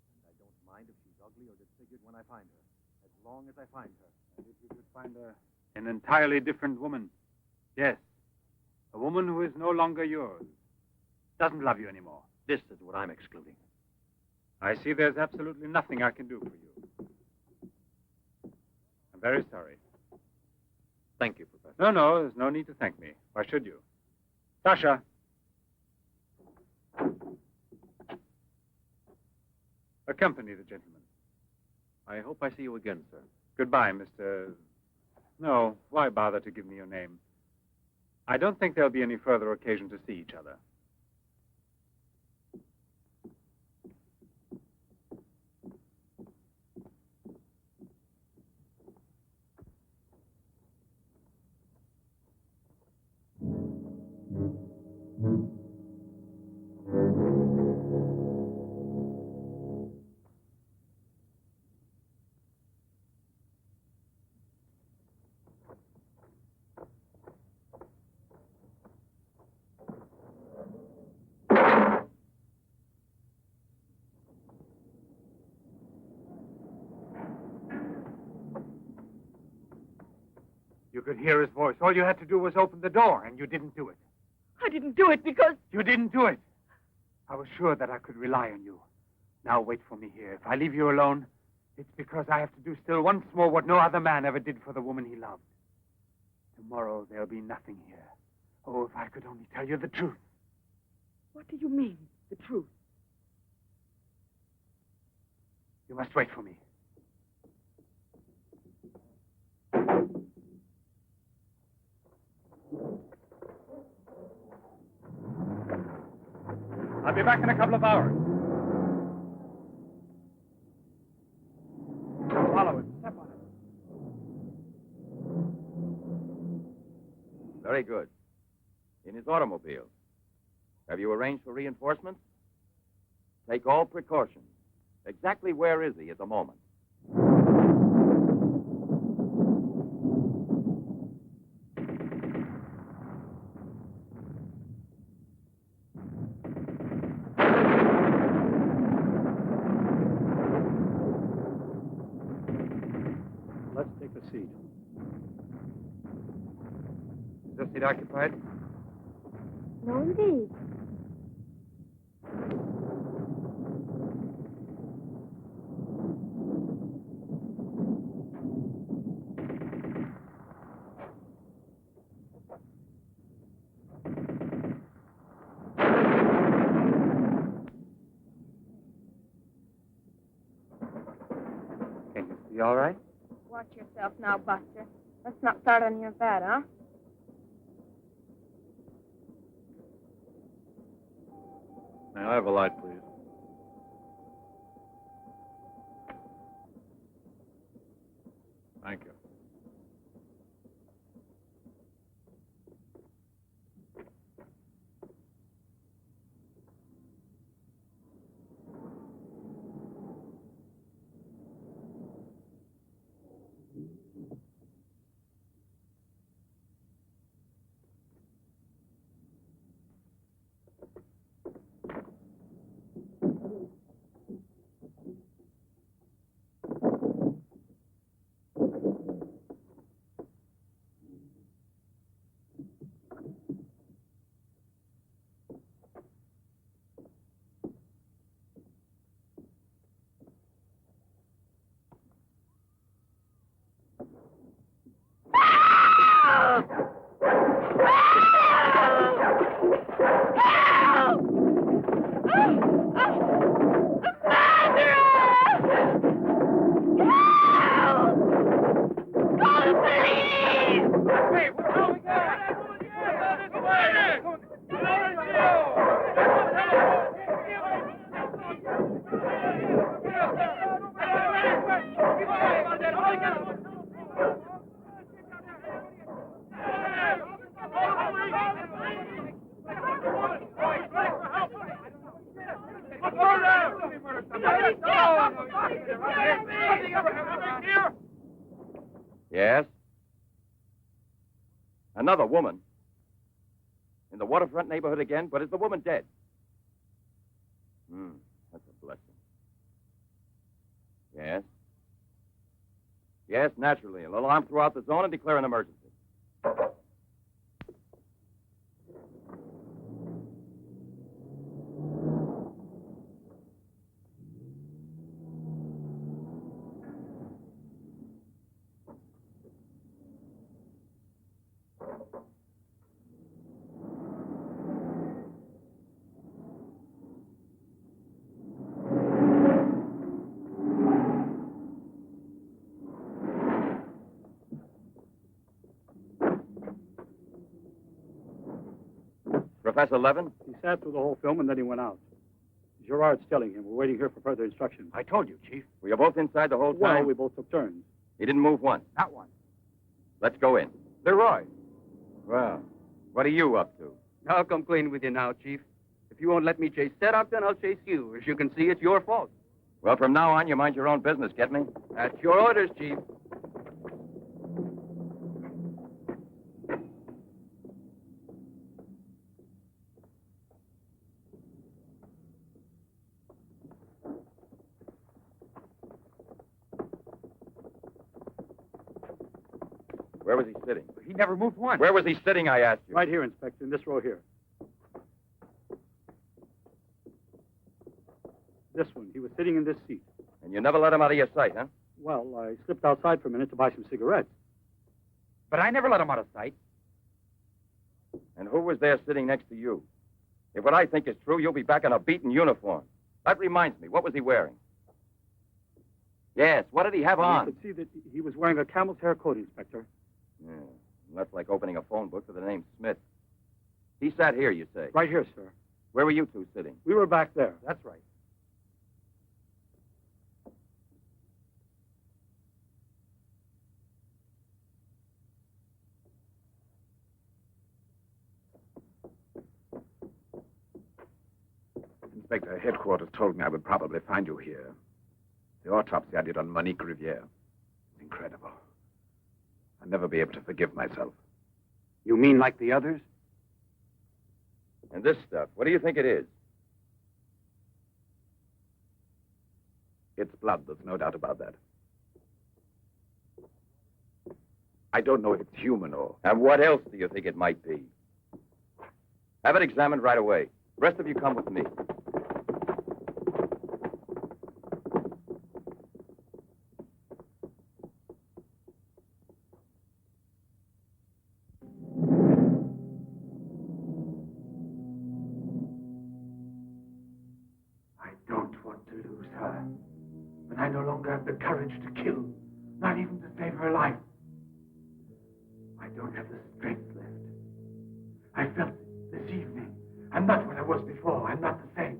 And I don't mind if she's ugly or disfigured when I find her, as long as I find her. And if you could find an entirely different woman, yes. A woman who is no longer yours, doesn't love you anymore. This is what I'm excluding. I see there's absolutely nothing I can do for you. I'm very sorry. Thank you, Professor. No, there's no need to thank me. Why should you? Sasha. Accompany the gentleman. I hope I see you again, sir. Goodbye, Mr... No, why bother to give me your name? I don't think there'll be any further occasion to see each other. You could hear his voice. All you had to do was open the door, and you didn't do it. I didn't do it because... You didn't do it. I was sure that I could rely on you. Now wait for me here. If I leave you alone, it's because I have to do still once more what no other man ever did for the woman he loved. Tomorrow there'll be nothing here. Oh, if I could only tell you the truth. What do you mean, the truth? You must wait for me. I'll be back in a couple of hours. Follow it. Step on it. Very good. In his automobile. Have you arranged for reinforcements? Take all precautions. Exactly where is he at the moment? Let's take a seat. Is this seat occupied? No, indeed. Can you see all right? Watch yourself now, Buster. Let's not start on your bed, huh? May I have a light, please? Thank you. Yes? Another woman? In the waterfront neighborhood again? But is the woman dead? That's a blessing. Yes? Yes, naturally. A little arm throughout the zone and declare an emergency. Professor Levin? He sat through the whole film and then he went out. Gerard's telling him. We're waiting here for further instructions. I told you, Chief. Were you both inside the whole time? Well, we both took turns. He didn't move once. Not one. Let's go in. Leroy. Well, what are you up to? I'll come clean with you now, Chief. If you won't let me chase Setup, then I'll chase you. As you can see, it's your fault. Well, from now on, you mind your own business, get me? That's your orders, Chief. Where was he sitting? He never moved once. Where was he sitting, I asked you? Right here, Inspector, in this row here. This one. He was sitting in this seat. And you never let him out of your sight, huh? Well, I slipped outside for a minute to buy some cigarettes. But I never let him out of sight. And who was there sitting next to you? If what I think is true, you'll be back in a beaten uniform. That reminds me, what was he wearing? Yes, what did he have on? You could see that he was wearing a camel's hair coat, Inspector. Yeah, that's like opening a phone book with the name Smith. He sat here, you say? Right here, sir. Where were you two sitting? We were back there. That's right. Inspector, headquarters told me I would probably find you here. The autopsy I did on Monique Riviere. It's incredible. I'll never be able to forgive myself. You mean like the others? And this stuff, what do you think it is? It's blood, there's no doubt about that. I don't know if it's human or... And what else do you think it might be? Have it examined right away. The rest of you come with me. I don't want to lose her. But I no longer have the courage to kill, not even to save her life. I don't have the strength left. I felt this evening. I'm not what I was before. I'm not the same.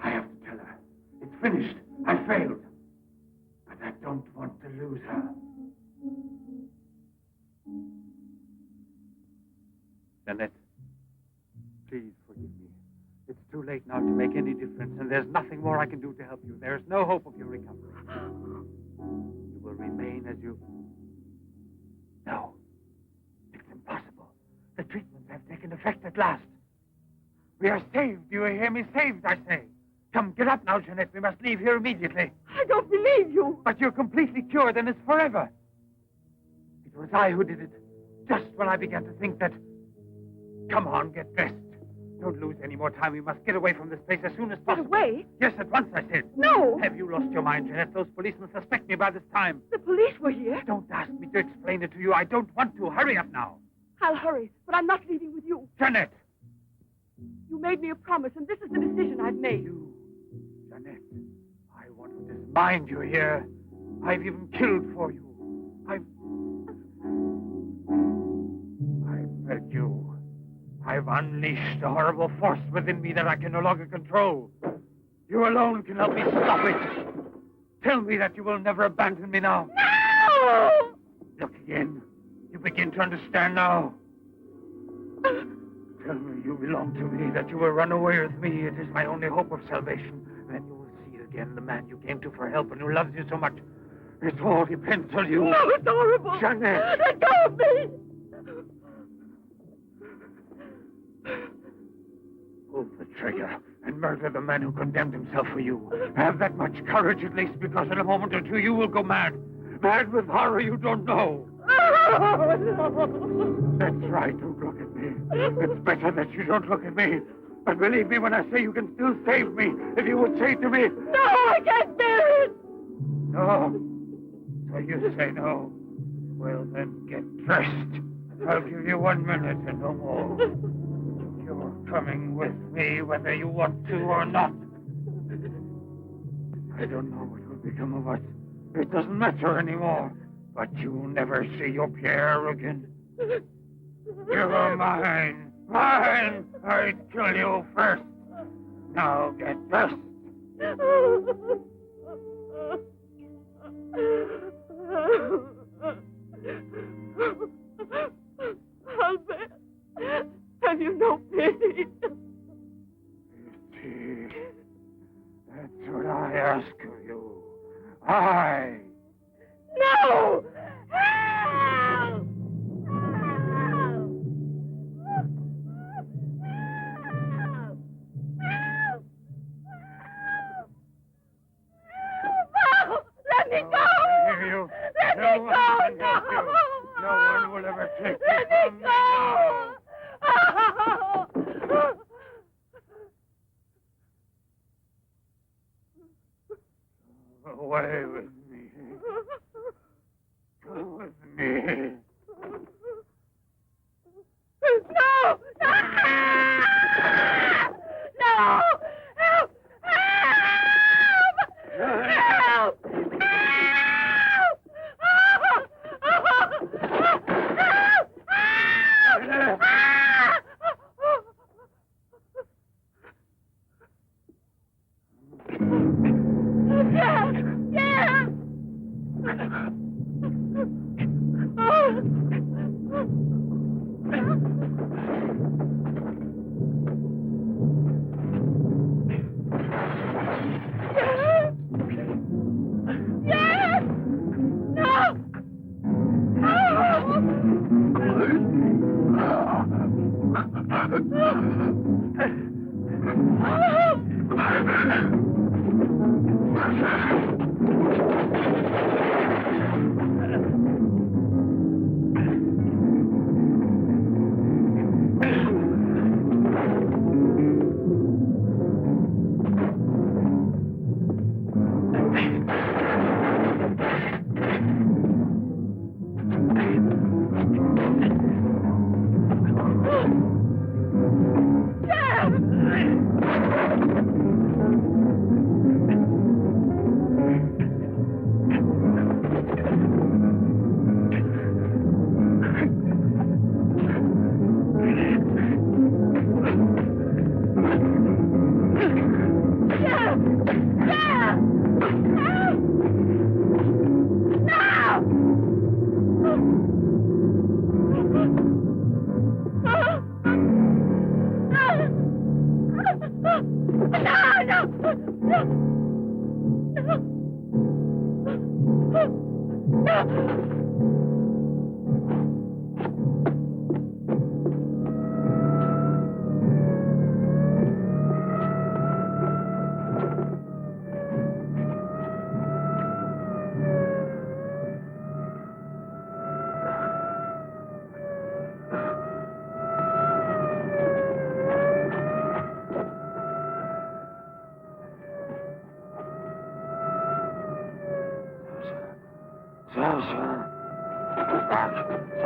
I have to tell her. It's finished. I failed. But I don't want to lose her. Jeanette, please forgive me. It's too late now to make any difference, and there's nothing more I can do to help you. There's no hope of your recovery. You will remain as you... No. It's impossible. The treatments have taken effect at last. We are saved. Do you hear me? Saved, I say. Come, get up now, Jeanette. We must leave here immediately. I don't believe you. But you're completely cured, and it's forever. It was I who did it. Just when I began to think that... Come on, get dressed. Don't lose any more time. We must get away from this place as soon as possible. Get away? Yes, at once, I said. No. Have you lost your mind, Jeanette? Those policemen suspect me by this time. The police were here. Don't ask me to explain it to you. I don't want to. Hurry up now. I'll hurry, but I'm not leaving with you. Jeanette! You made me a promise, and this is the decision I've made. You, Jeanette, I want to dismind you here. I've even killed for you. I beg you. I've unleashed a horrible force within me that I can no longer control. You alone can help me stop it. Tell me that you will never abandon me now. No! Look again. You begin to understand now. Tell me you belong to me, that you will run away with me. It is my only hope of salvation. Then you will see again the man you came to for help and who loves you so much. It all depends on you. No, it's horrible. Jeanette! Let go of me! Pull the trigger and murder the man who condemned himself for you. Have that much courage at least, because in a moment or two you will go mad. Mad with horror you don't know. That's right, don't look at me. It's better that you don't look at me. But believe me when I say you can still save me, if you would say to me... No, I can't bear it! No? So you say no? Well, then get dressed. I'll give you 1 minute and no more. You're coming with me whether you want to or not. I don't know what will become of us. It doesn't matter anymore. But you'll never see your Pierre again. You're mine. Mine! I'd kill you first. Now get dressed. Albert, have you no pity? Pity? That's what I ask of you. I... No! Help! Let me go! Hear you. Let me No one go! can help you. No one will ever take you Let me from me now. Away with me. Go with me. No! No! No! Help! Help! Help!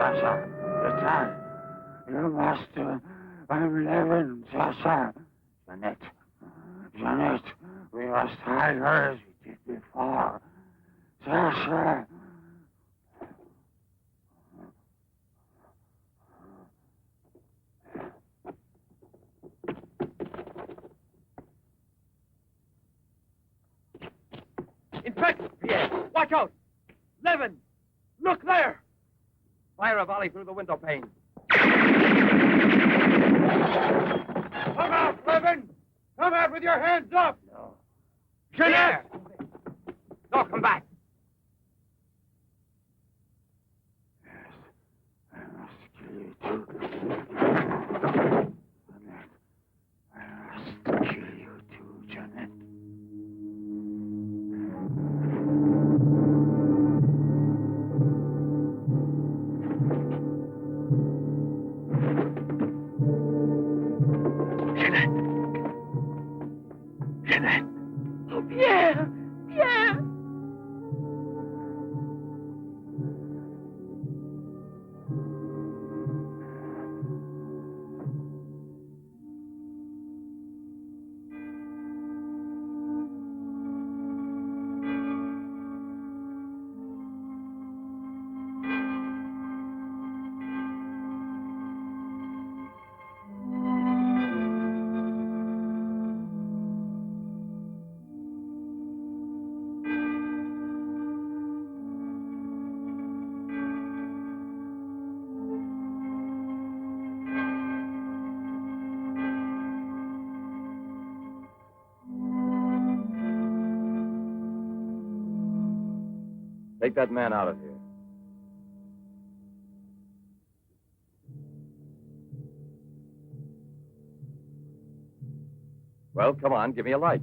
Sasha. The time. You must. I'm Levin, Sasha. Jeanette, we must hide her as we did before. Sasha. Inspector! Yes. Watch out! Levin! Look there! Fire a volley through the window pane. Come out, Levin! Come out with your hands up! No. Jeanette! No, come back. I must kill you too. Jeanette. I must kill you too, Jeanette. Jeanette. Oh, Pierre! Pierre! Take that man out of here. Well, come on, give me a light.